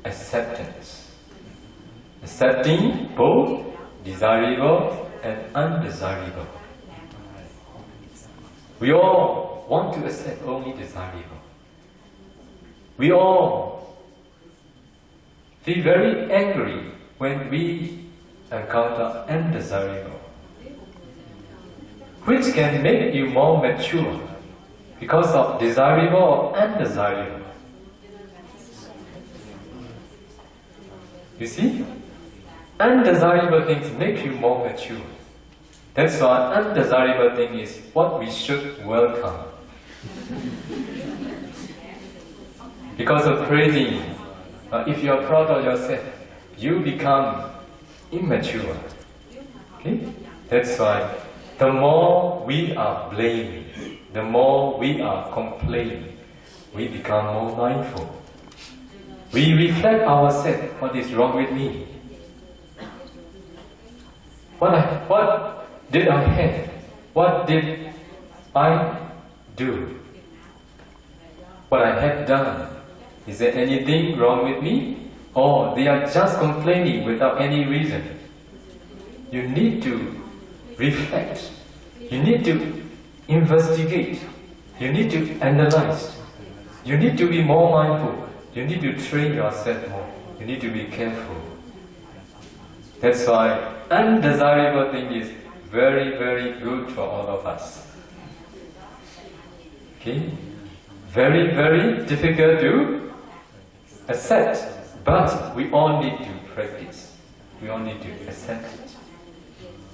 acceptance. Accepting both desirable and undesirable. We all want to accept only desirable. We all feel very angry when we encounter undesirable, which can make you more mature because of desirable or undesirable. You see? Undesirable things make you more mature. That's why undesirable thing is what we should welcome. Because of praising, if you are proud of yourself, you become immature. Okay? That's why the more we are blaming, the more we are complaining, we become more mindful. We reflect ourselves, what is wrong with me? What did I have? What did I do? What I have done? Is there anything wrong with me? Or they are just complaining without any reason? You need to reflect. You need to investigate. You need to analyze. You need to be more mindful. You need to train yourself more. You need to be careful. That's why undesirable thing is very, very good for all of us. Okay? Very, very difficult to accept, but we all need to practice. We all need to accept it.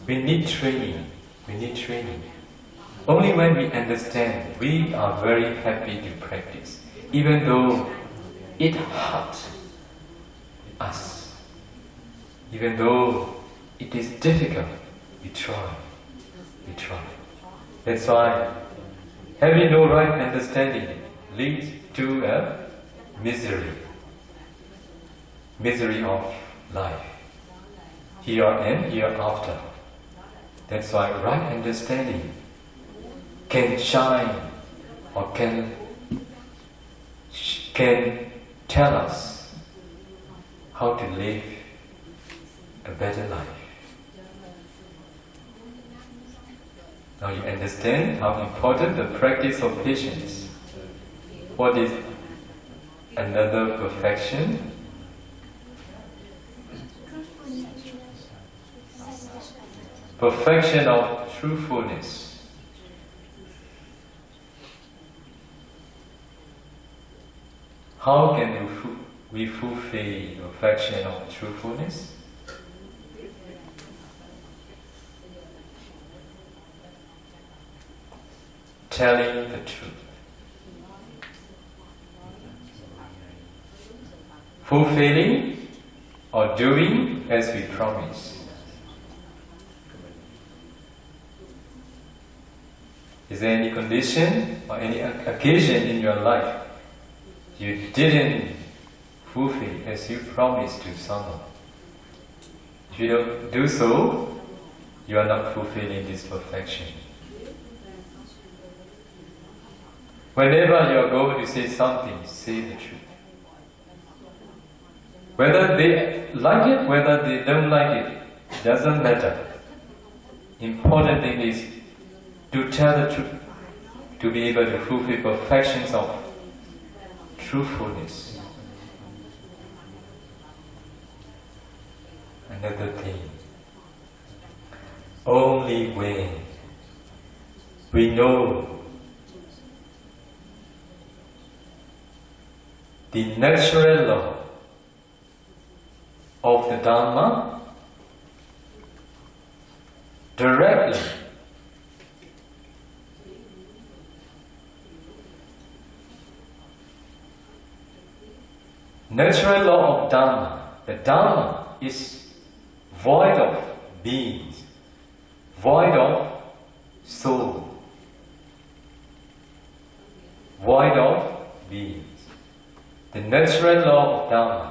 We need training. We need training. Only when we understand, we are very happy to practice, even though it hurts us. Even though it is difficult, we try. We try. That's why having no right understanding leads to a misery. Misery of life, here and hereafter. That's why right understanding can shine or can tell us how to live a better life. Now you understand how important the practice of patience is. What is another perfection? Perfection of truthfulness. How can we fulfill perfection of truthfulness? Telling the truth. Fulfilling or doing as we promise. Is there any condition or any occasion in your life you didn't fulfill as you promised to someone? If you don't do so, you are not fulfilling this perfection. Whenever you are going to say something, say the truth. Whether they like it, whether they don't like it, doesn't matter. Important thing is to tell the truth, to be able to fulfill perfections of truthfulness. Another thing, only when we know the natural law of the Dhamma directly, natural law of Dhamma. The Dhamma is void of beings, void of soul, void of beings. The natural law of Dhamma.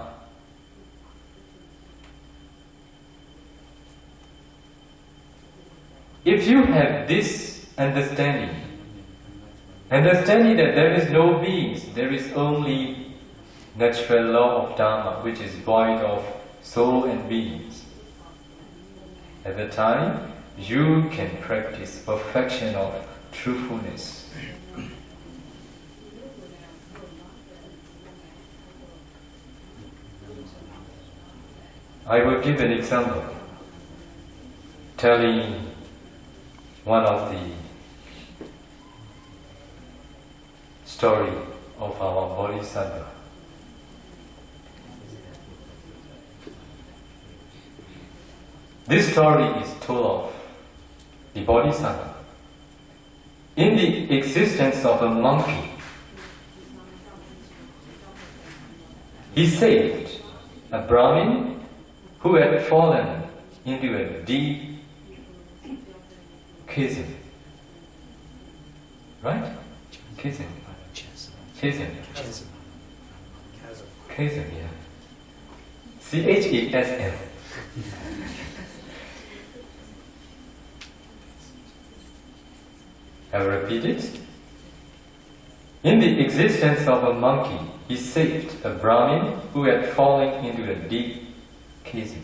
If you have this understanding that there is no beings, there is only natural law of Dhamma, which is void of soul and beings, at the time you can practice perfection of truthfulness. I will give an example, telling one of the story of our Bodhisattva. This story is told of the Bodhisattva. In the existence of a monkey, he saved a Brahmin who had fallen into a deep chasm. Right? Chasm. Chasm, yeah. C-H-E-S-M. I will repeat it. In the existence of a monkey, he saved a Brahmin who had fallen into a deep chasm.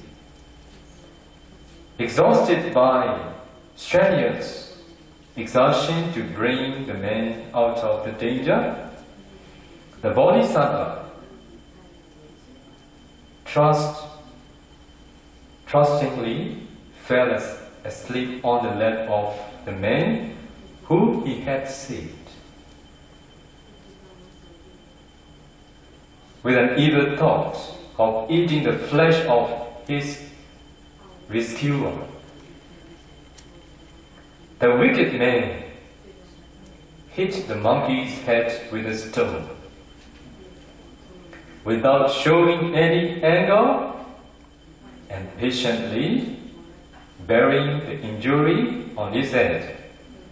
Exhausted by strenuous exertion to bring the man out of the danger, the Bodhisattva trustingly fell asleep on the lap of the man whom he had saved. With an evil thought of eating the flesh of his rescuer, the wicked man hit the monkey's head with a stone. Without showing any anger and patiently bearing the injury on his head,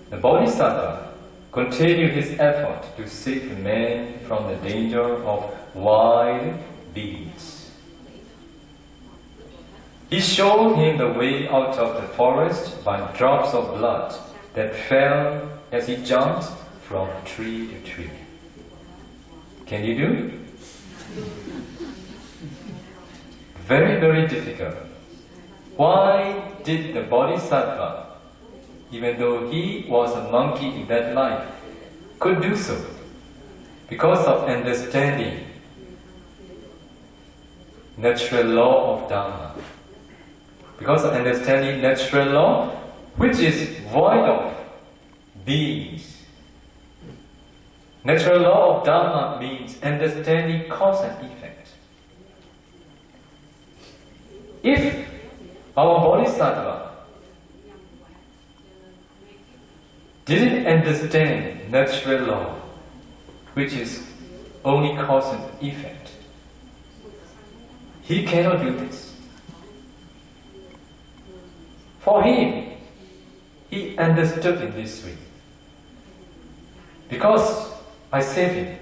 the Bodhisattva continued his effort to save the man from the danger of wild beasts. He showed him the way out of the forest by drops of blood that fell as he jumped from tree to tree. Can you do? Very, very difficult. Why did the Bodhisattva, even though he was a monkey in that life, could do so? Because of understanding natural law of Dhamma. Because of understanding natural law, which is void of beings. Natural law of Dhamma means understanding cause and effect. If our Bodhisattva didn't understand natural law, which is only cause and effect, he cannot do this. For him, he understood in this way. Because I saved him.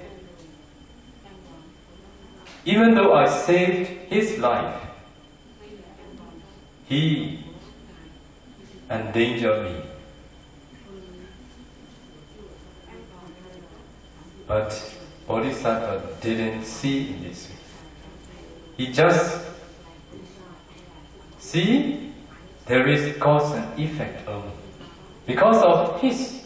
Even though I saved his life, he endangered me. But Bodhisattva didn't see in this way. He just see there is cause and effect only. Because of his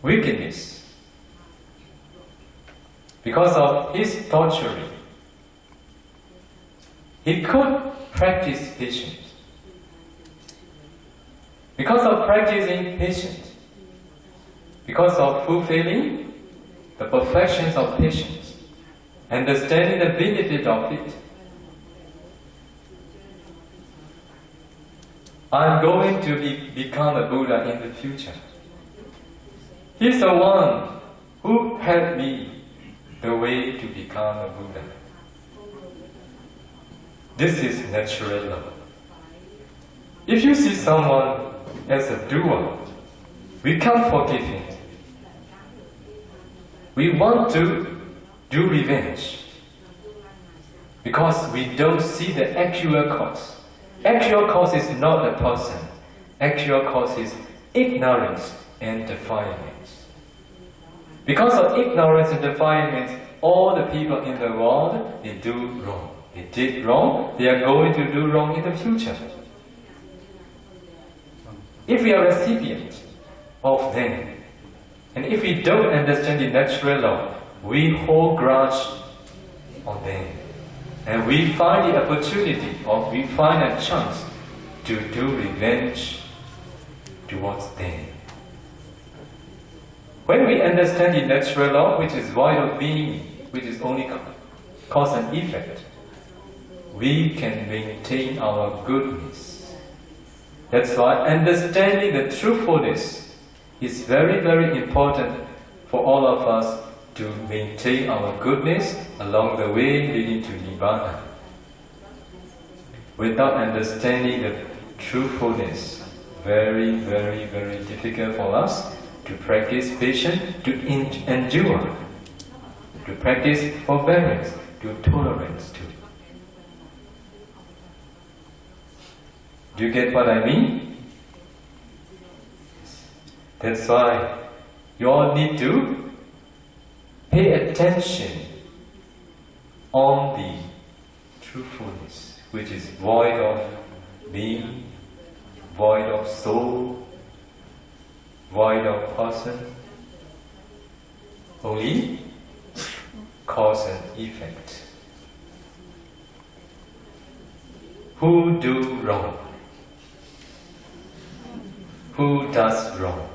wickedness, because of his torturing, he could practice patience. Because of practicing patience, because of fulfilling the perfections of patience, understanding the benefit of it, I'm going to become a Buddha in the future. He's the one who helped me the way to become a Buddha. This is natural law. If you see someone as a doer, we can't forgive him. We want to do revenge because we don't see the actual cause. Actual cause is not a person. Actual cause is ignorance and defilement. Because of ignorance and defilement, all the people in the world, they do wrong. They did wrong, they are going to do wrong in the future. If we are recipients of them, and if we don't understand the natural law, we hold grudge on them. And we find the opportunity, or we find a chance to do revenge towards them. When we understand the natural law, which is vital being, which is only cause and effect, we can maintain our goodness. That's why understanding the truthfulness is very, very important for all of us to maintain our goodness along the way leading to Nibbana. Without understanding the truthfulness, very, very, very difficult for us to practice patience, to endure, to practice forbearance, to tolerance too. Do you get what I mean? That's why you all need to pay attention on the truthfulness, which is void of being, void of soul, void of person, only cause and effect. Who do wrong? Who does wrong?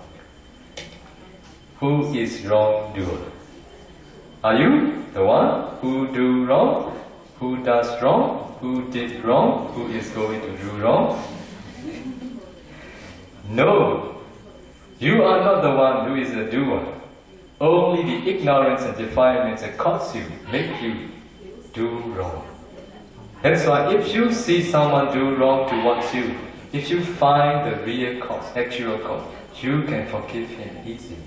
Who is wrongdoer? Are you the one who do wrong? Who does wrong? Who did wrong? Who is going to do wrong? No, you are not the one who is a doer. Only the ignorance and defilement that cause you, make you do wrong. That's why if you see someone do wrong towards you, if you find the real cause, actual cause, you can forgive him easily.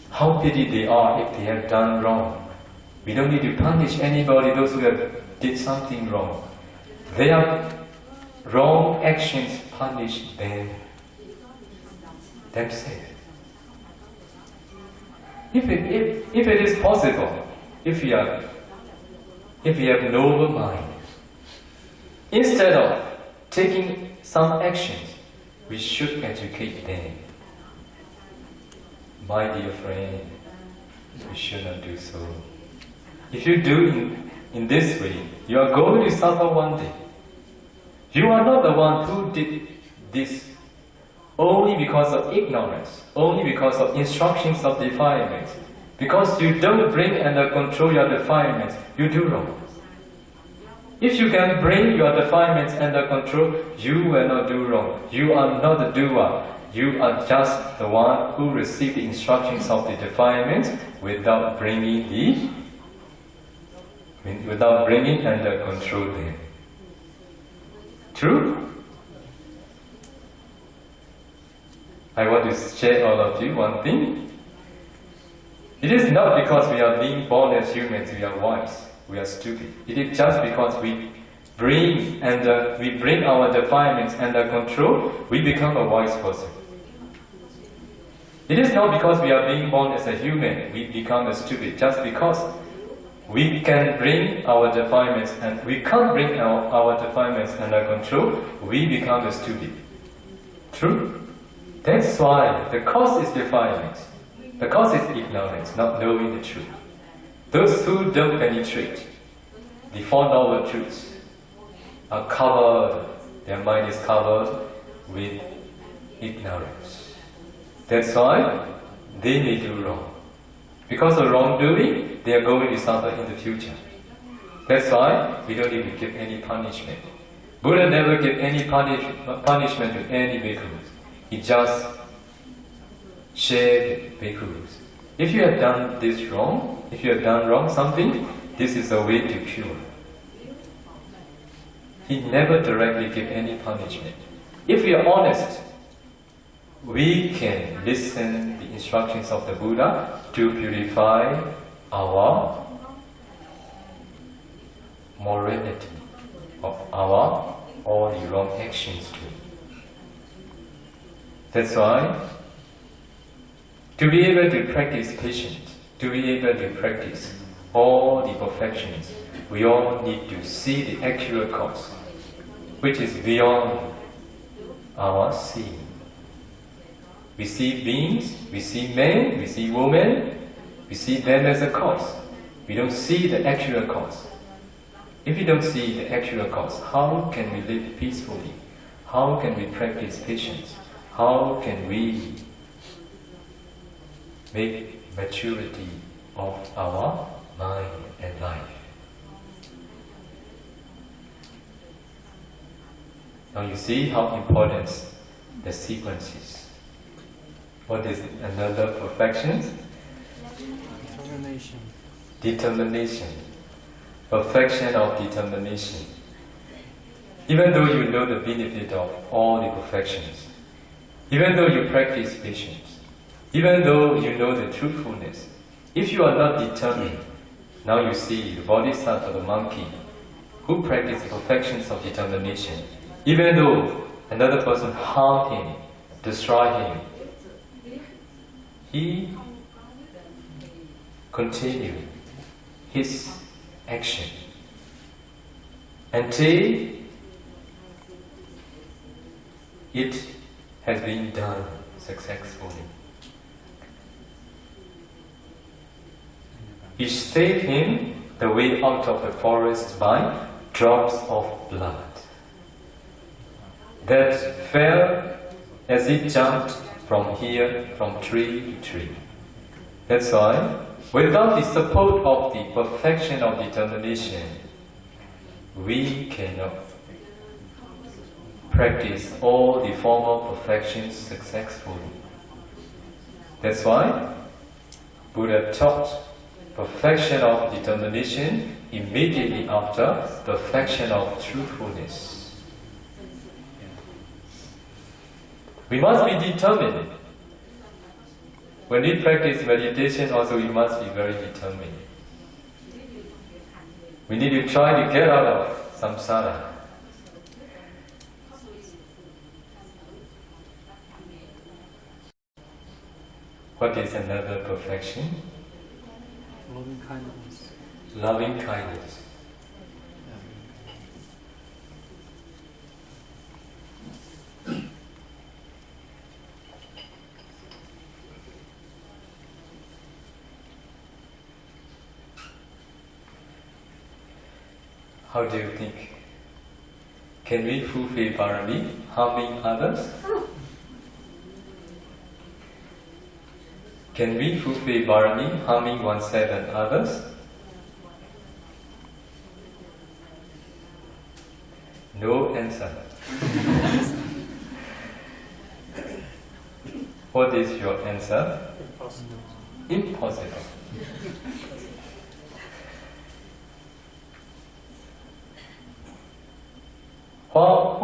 How pity they are if they have done wrong. We don't need to punish anybody, those who have did something wrong. Their wrong actions punish themselves. If it is possible, if we have noble mind, instead of taking some actions, we should educate them. My dear friend, we should not do so. If you do in this way, you are going to suffer one day. You are not the one who did this only because of ignorance, only because of instructions of defilement. Because you don't bring under control your defilements, you do wrong. If you can bring your defilements under control, you will not do wrong. You are not the doer. You are just the one who received the instructions of the defilements without bringing under control them. True? I want to share all of you one thing. It is not because we are being born as humans, we are wise, we are stupid. It is just because we bring our defilements under control, we become a wise person. It is not because we are being born as a human, we become a stupid. Just because we can bring our defilements and we can't bring our defilements under control, we become a stupid. True? That's why the cause is defilement. The cause is ignorance, not knowing the truth. Those who don't penetrate the Four Noble Truths are covered, their mind is covered with ignorance. That's why they may do wrong. Because of wrongdoing, they are going to suffer in the future. That's why we don't need to give any punishment. Buddha never gave any punishment to any bhikkhus. He just shared with bhikkhus. If you have done this wrong, if you have done wrong something, this is a way to cure. He never directly gave any punishment. If we are honest, we can listen the instructions of the Buddha to purify our morality, of our all the wrong actions too. That's why, to be able to practice patience, to be able to practice all the perfections, we all need to see the actual cause, which is beyond our seeing. We see beings, we see men, we see women, we see them as a cause. We don't see the actual cause. If we don't see the actual cause, how can we live peacefully? How can we practice patience? How can we make maturity of our mind and life? Now you see how important the sequence is. What is another perfection? Determination. Determination. Perfection of determination. Even though you know the benefit of all the perfections, even though you practice patience, even though you know the truthfulness, if you are not determined, now you see the bodhisattva, the monkey, who practice the perfections of determination, even though another person harm him, destroy him, he continued his action until it has been done successfully. He saved him the way out of the forest by drops of blood that fell as it jumped from tree to tree. That's why, without the support of the perfection of determination, we cannot practice all the formal perfections successfully. That's why Buddha taught perfection of determination immediately after perfection of truthfulness. We must be determined. When we practice meditation also, we must be very determined. We need to try to get out of samsara. What is another perfection? Loving kindness. Loving kindness. How do you think? Can we fulfill Parami harming others? Can we fulfill Parami harming oneself and others? No answer. What is your answer? Impossible. Impossible.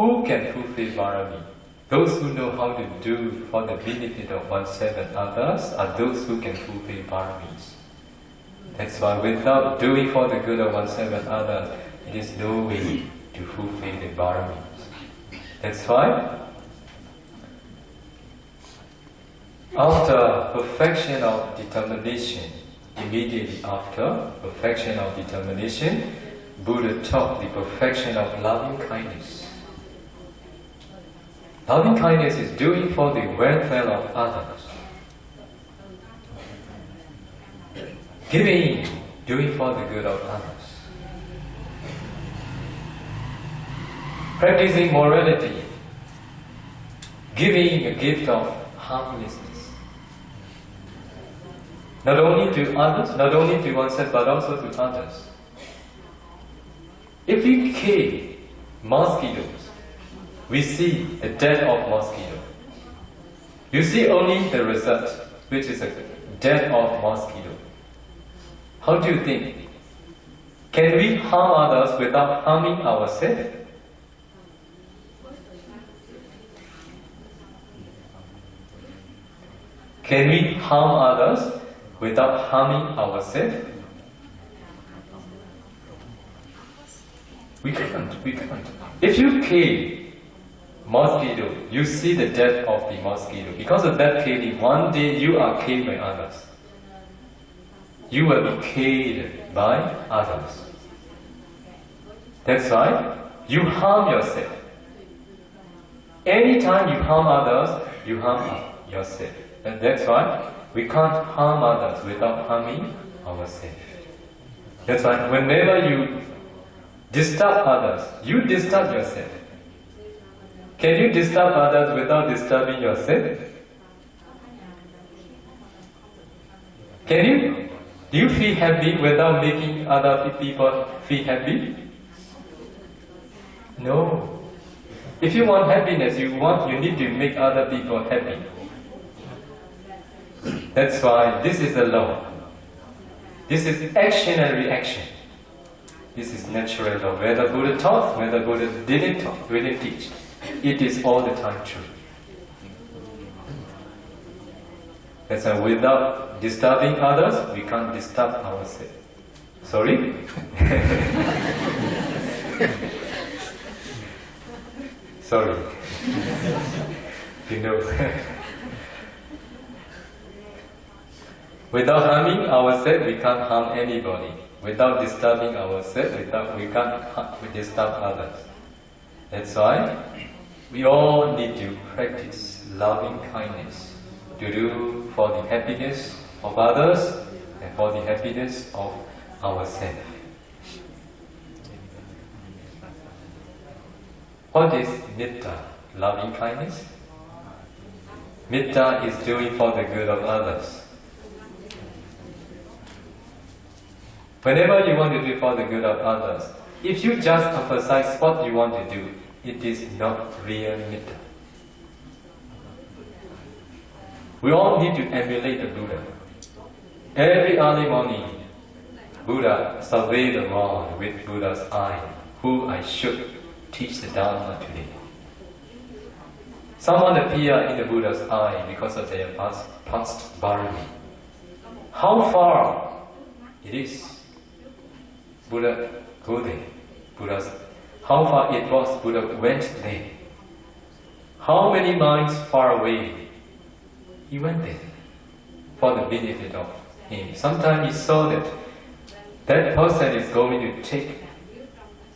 Who can fulfill Parami? Those who know how to do for the benefit of oneself and others are those who can fulfill Paramis. That's why without doing for the good of oneself and others, it is no way to fulfill the Paramis. That's why after perfection of determination, immediately after perfection of determination, Buddha taught the perfection of loving kindness. Loving kindness is doing for the welfare of others. Giving, doing for the good of others. Practicing morality, giving a gift of harmlessness. Not only to others, not only to oneself, but also to others. If we care mosquitoes. We see the death of mosquito. You see only the result, which is a death of mosquito. How do you think? Can we harm others without harming ourselves? Can we harm others without harming ourselves? We can't. If you kill mosquito, you see the death of the mosquito. Because of that killing, one day you are killed by others. You will be killed by others. That's why you harm yourself. Anytime you harm others, you harm yourself. And that's why we can't harm others without harming ourselves. That's why whenever you disturb others, you disturb yourself. Can you disturb others without disturbing yourself? Can you? Do you feel happy without making other people feel happy? No. If you want happiness, you need to make other people happy. That's why this is the law. This is action and reaction. This is natural law. Whether Buddha taught, whether Buddha didn't teach, it is all the time true. That's why without disturbing others, we can't disturb ourselves. Sorry? Sorry. You know. Without harming ourselves, we can't harm anybody. Without disturbing ourselves, we can't disturb others. That's why we all need to practice loving kindness to do for the happiness of others and for the happiness of ourselves. What is metta, loving kindness? Metta is doing for the good of others. Whenever you want to do for the good of others, if you just emphasize what you want to do, it is not real metta. We all need to emulate the Buddha. Every early morning, Buddha surveyed the world with Buddha's eye, who I should teach the Dhamma today. Someone appeared in the Buddha's eye because of their past Parami. How far it is? Buddha go there. How far it was, Buddha went there. How many miles far away? He went there for the benefit of him. Sometimes he saw that that person is going to take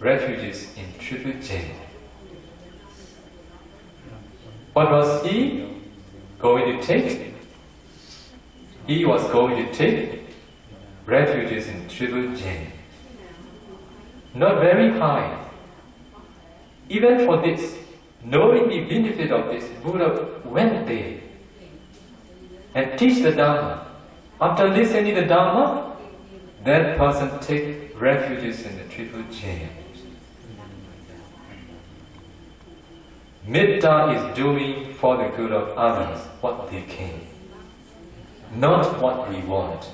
refuges in triple jail. What was he going to take? He was going to take refuges in triple jail. Not very high. Even for this, knowing the benefit of this, Buddha went there and teach the Dhamma. After listening to the Dhamma, that person take refuges in the triple jail. Metta is doing for the good of others what they can, not what we want.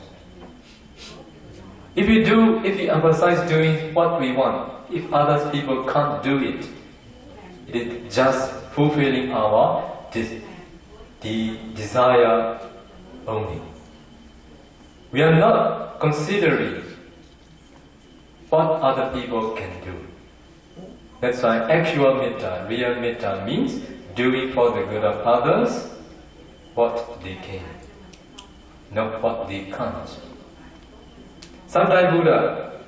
If we emphasize doing what we want, if other people can't do it, it is just fulfilling our the desire only. We are not considering what other people can do. That's why actual metta, real metta means doing for the good of others what they can, not what they can't. Sometimes Buddha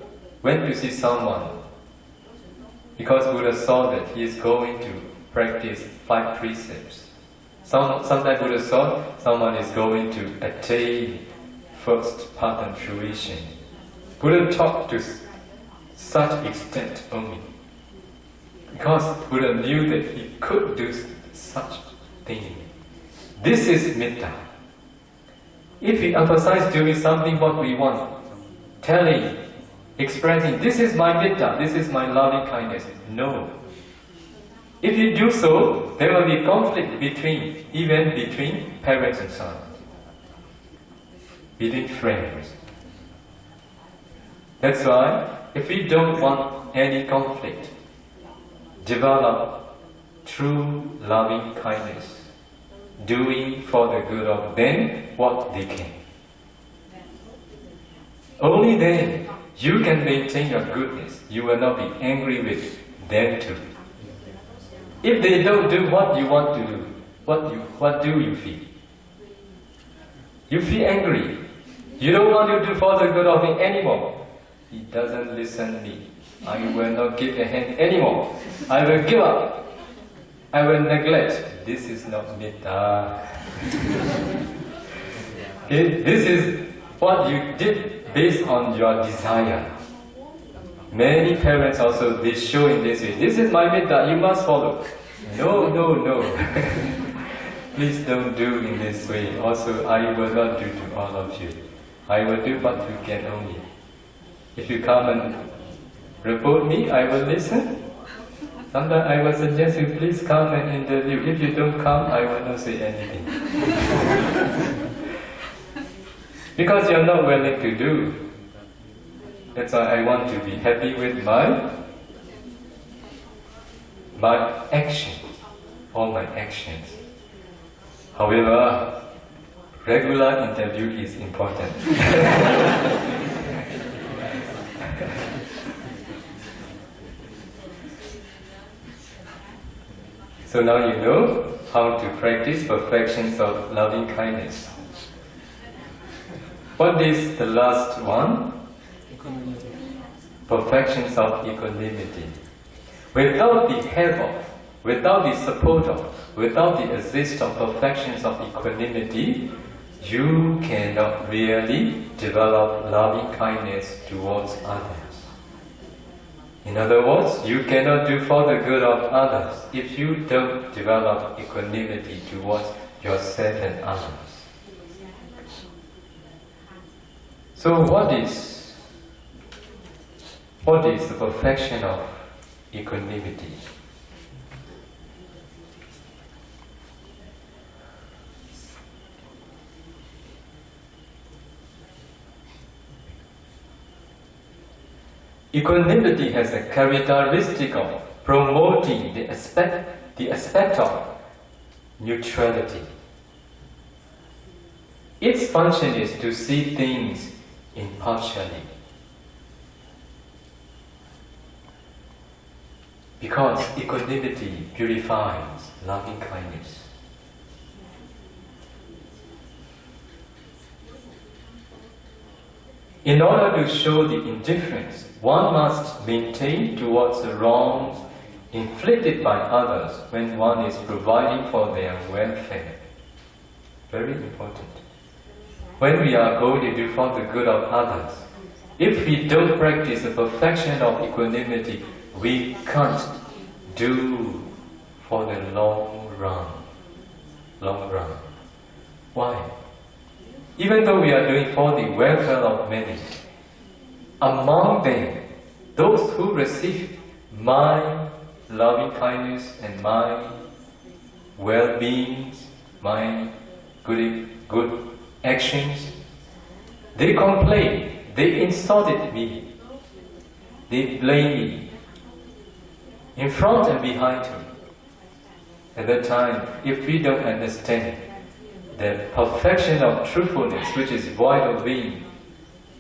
went to see someone because Buddha saw that he is going to practice 5 precepts. Sometimes Buddha saw someone is going to attain first pattern fruition. Buddha talked to such extent only because Buddha knew that he could do such thing. This is metta. If we emphasize doing something what we want, telling, expressing, this is my metta, this is my loving kindness. No, If you do so, there will be conflict even between parents and son, between friends. That's why, if we don't want any conflict, develop true loving kindness, doing for the good of them what they can. Only then you can maintain your goodness. You will not be angry with them too. If they don't do what you want to do, what do you feel? You feel angry. You don't want to do for the good of him anymore. He doesn't listen to me. I will not give a hand anymore. I will give up. I will neglect. This is not metta. Okay? This is what you did based on your desire. Many parents also, they show in this way. This is my metta, you must follow. No, no, no. Please don't do in this way. Also, I will not do to all of you. I will do what you can only. If you come and report me, I will listen. Sometimes I will suggest you please come and interview. If you don't come, I will not say anything. Because you are not willing to do. That's why I want to be happy with my actions, all my actions. However, regular interview is important. So now you know how to practice perfections of loving kindness. What is the last one? Equanimity. Perfections of equanimity. Without the help of, without the support of, without the assist of perfections of equanimity, you cannot really develop loving kindness towards others. In other words, you cannot do for the good of others if you don't develop equanimity towards yourself and others. So what is the perfection of equanimity? Equanimity has a characteristic of promoting the aspect of neutrality. Its function is to see things impartially. Because equanimity purifies loving kindness. In order to show the indifference one must maintain towards the wrongs inflicted by others when one is providing for their welfare. Very important. When we are going to do for the good of others, if we don't practice the perfection of equanimity, we can't do for the long run. Long run. Why? Even though we are doing for the welfare of many, among them, those who receive my loving kindness and my well-being, my good actions, they complain, they insulted me, they blame me, in front and behind me. At that time, if we don't understand the perfection of truthfulness, which is void of being,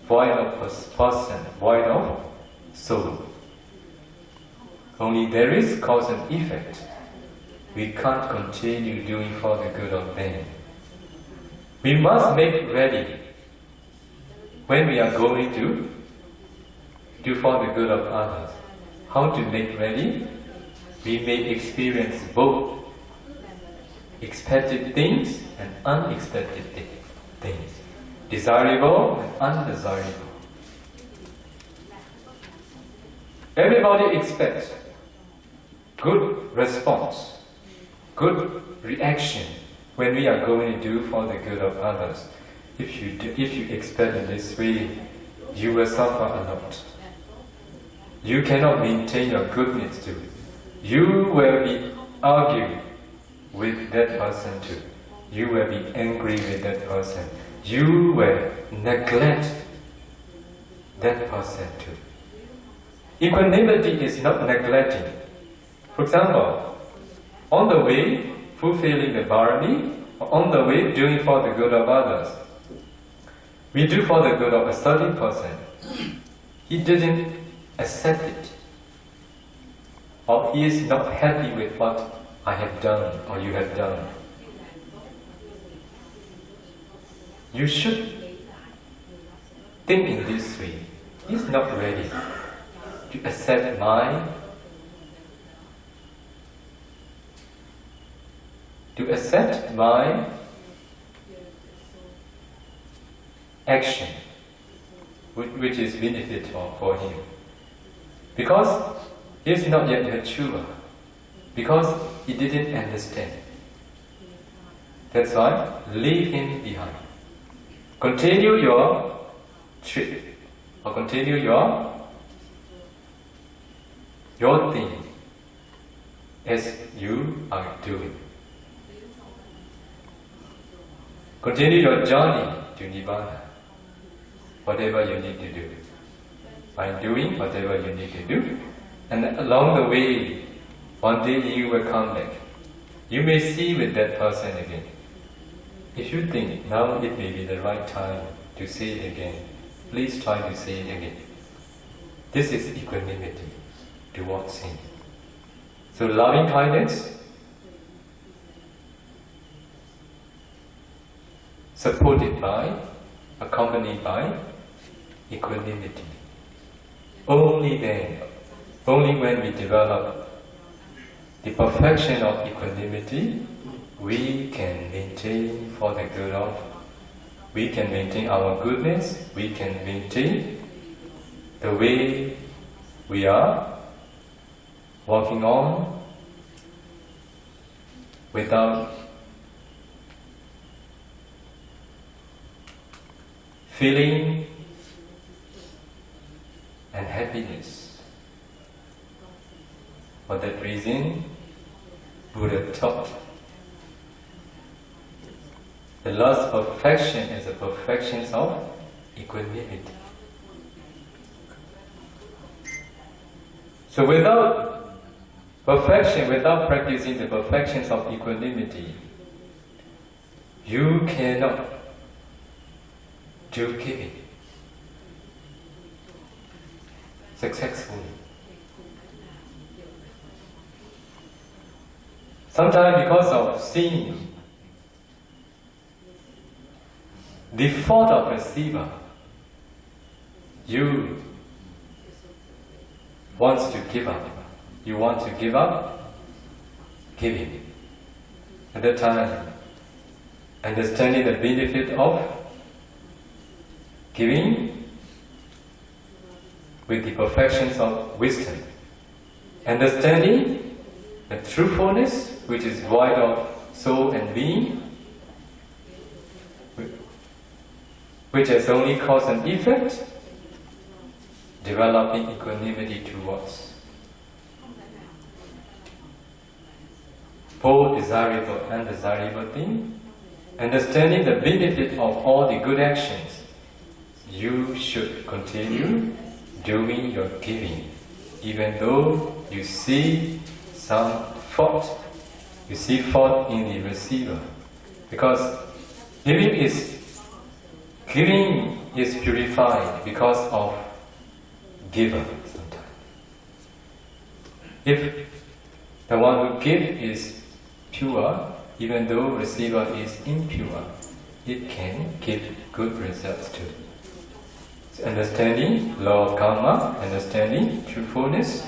void of person, void of soul, only there is cause and effect. We can't continue doing for the good of them. We must make ready when we are going to do for the good of others. How to make ready? We may experience both expected things and unexpected things, desirable and undesirable. Everybody expects good response, good reaction when we are going to do for the good of others. If you expect in this way, you will suffer a lot. You cannot maintain your goodness too. you will be arguing with that person too. You will be angry with that person. You will neglect that person too. Equanimity is not neglecting. For example, on the way fulfilling the Parami, on the way doing for the good of others, we do for the good of a certain person. He didn't accept it, or he is not happy with what I have done or you have done. You should think in this way. He's not ready to accept my action, which is beneficial for him. Because he is not yet mature, because he didn't understand. That's why, leave him behind. Continue your trip, or continue your thing as you are doing. Continue your journey to Nibbana, whatever you need to do. By doing whatever you need to do, and along the way, one day you will come back. You may see with that person again. If you think now it may be the right time to say it again, please try to say it again. This is equanimity towards him. So loving kindness, supported by, accompanied by equanimity. Only then, only when we develop the perfection of equanimity, we can maintain for the good of, we can maintain our goodness, we can maintain the way we are walking on without feeling and happiness. For that reason, Buddha taught the last perfection is the perfection of equanimity. So without perfection, without practicing the perfections of equanimity, you cannot do giving successfully. Sometimes because of seeing the fault of receiver, you want to give up. You want to give up giving. At that time, understanding the benefit of giving with the perfections of wisdom, understanding the truthfulness which is void of soul and being, which has only cause and effect, developing equanimity towards both desirable and undesirable thing, understanding the benefit of all the good actions. You should continue doing your giving, even though you see some fault. You see fault in the receiver, because giving is purified because of giver sometimes. If the one who gives is pure, even though receiver is impure, it can give good results too. So understanding law of karma, understanding truthfulness,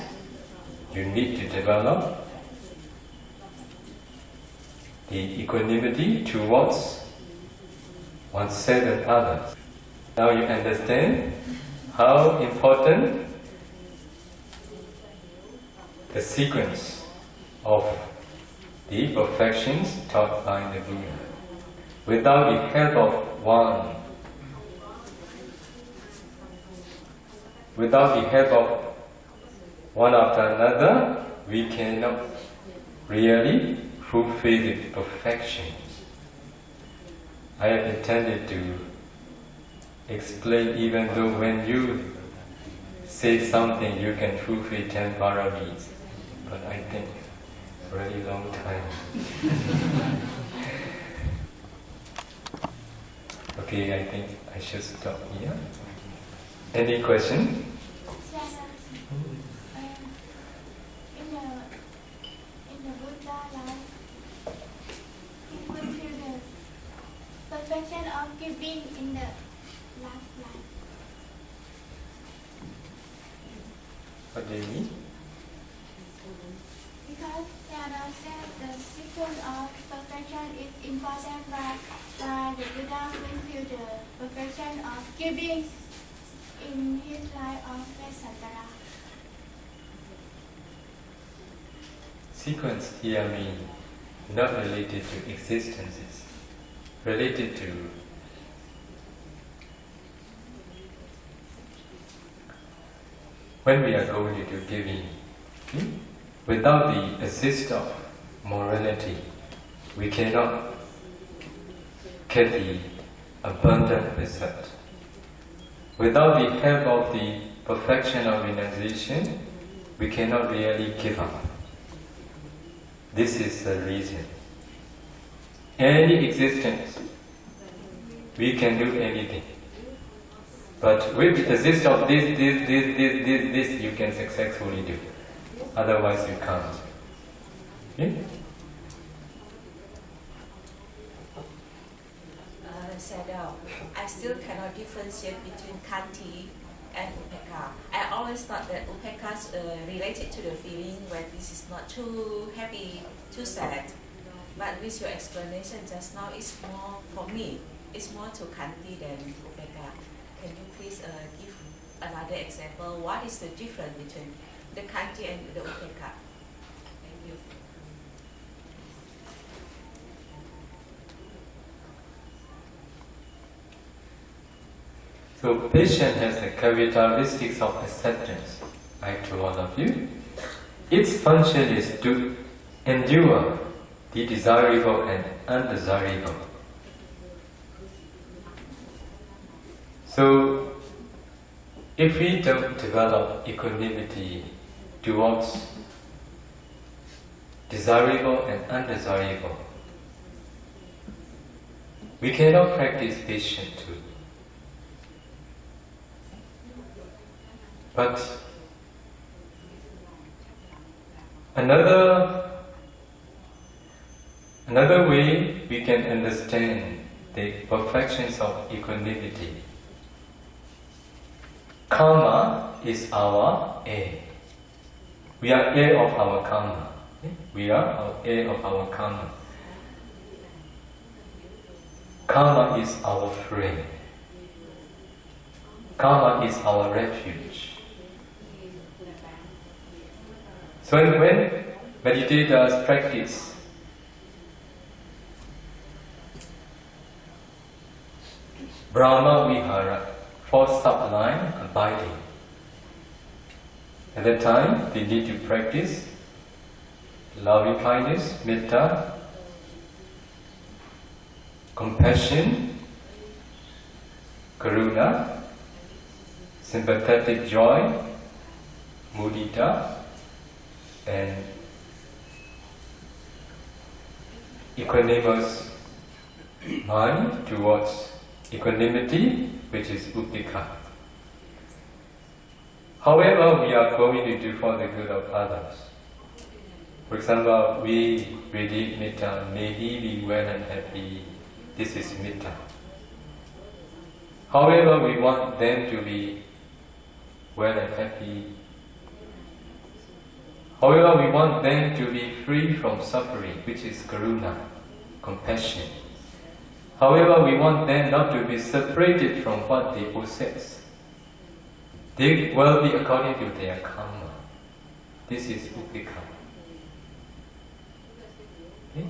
you need to develop the equanimity towards oneself and others. Now you understand how important the sequence of the perfections taught by the Buddha. Without the help of one, without the help of one after another, we cannot really fulfill the perfection. I have intended to explain, even though when you say something you can fulfill 10 paramis, but I think very long time. Okay, I think I should stop here. Any question? In the Buddha life, he fulfilled the perfection of giving in the last life. What do you mean? Because Sayadaw said the sequence of perfection is important, but the Buddha fulfilled the perfection of giving in his life of Vesantara. Sequence here means not related to existences, related to when we are going to do giving. Without the assist of morality, we cannot get the abundant result. Without the help of the perfection of realization, we cannot really give up. This is the reason. Any existence, we can do anything. But with the assist of this, you can successfully do. Otherwise you can't. Okay? Sayadaw, I still cannot differentiate between Kanti and Upekkha. I always thought that Upekkha is related to the feeling when this is not too happy, too sad. But with your explanation just now, it's more, for me, it's more to Kanti than Upekkha. Can you please give another example? What is the difference between the Kanti and the Upekkha? Thank you. So patience has the characteristics of acceptance, I told all of you. Its function is to endure the desirable and undesirable. So if we don't develop equanimity towards desirable and undesirable, we cannot practice patience too. But another way we can understand the perfections of equanimity. Karma is our heir. We are heir of our karma. We are heir of our karma. Karma is our friend. Karma is our refuge. So when meditators practice Brahma Vihara, for sublime abiding, at that time they need to practice loving kindness, metta, compassion, karuna, sympathetic joy, mudita, and equanimous mind towards equanimity, which is upekkha. However, we are going to do for the good of others. For example, we read metta, may he be well and happy. This is metta. However, we want them to be well and happy. However, we want them to be free from suffering, which is karuna, compassion. However, we want them not to be separated from what they possess. They will be according to their karma. This is upekkha. Okay?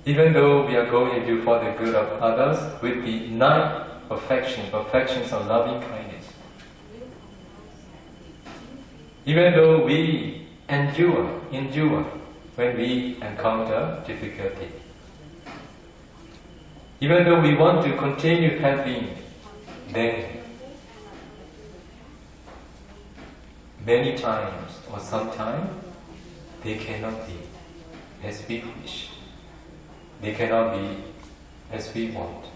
Even though we are going to do for the good of others with the 9 perfections of loving kindness. Even though we endure when we encounter difficulty. Even though we want to continue having, then many times or sometimes they cannot be as we wish. They cannot be as we want.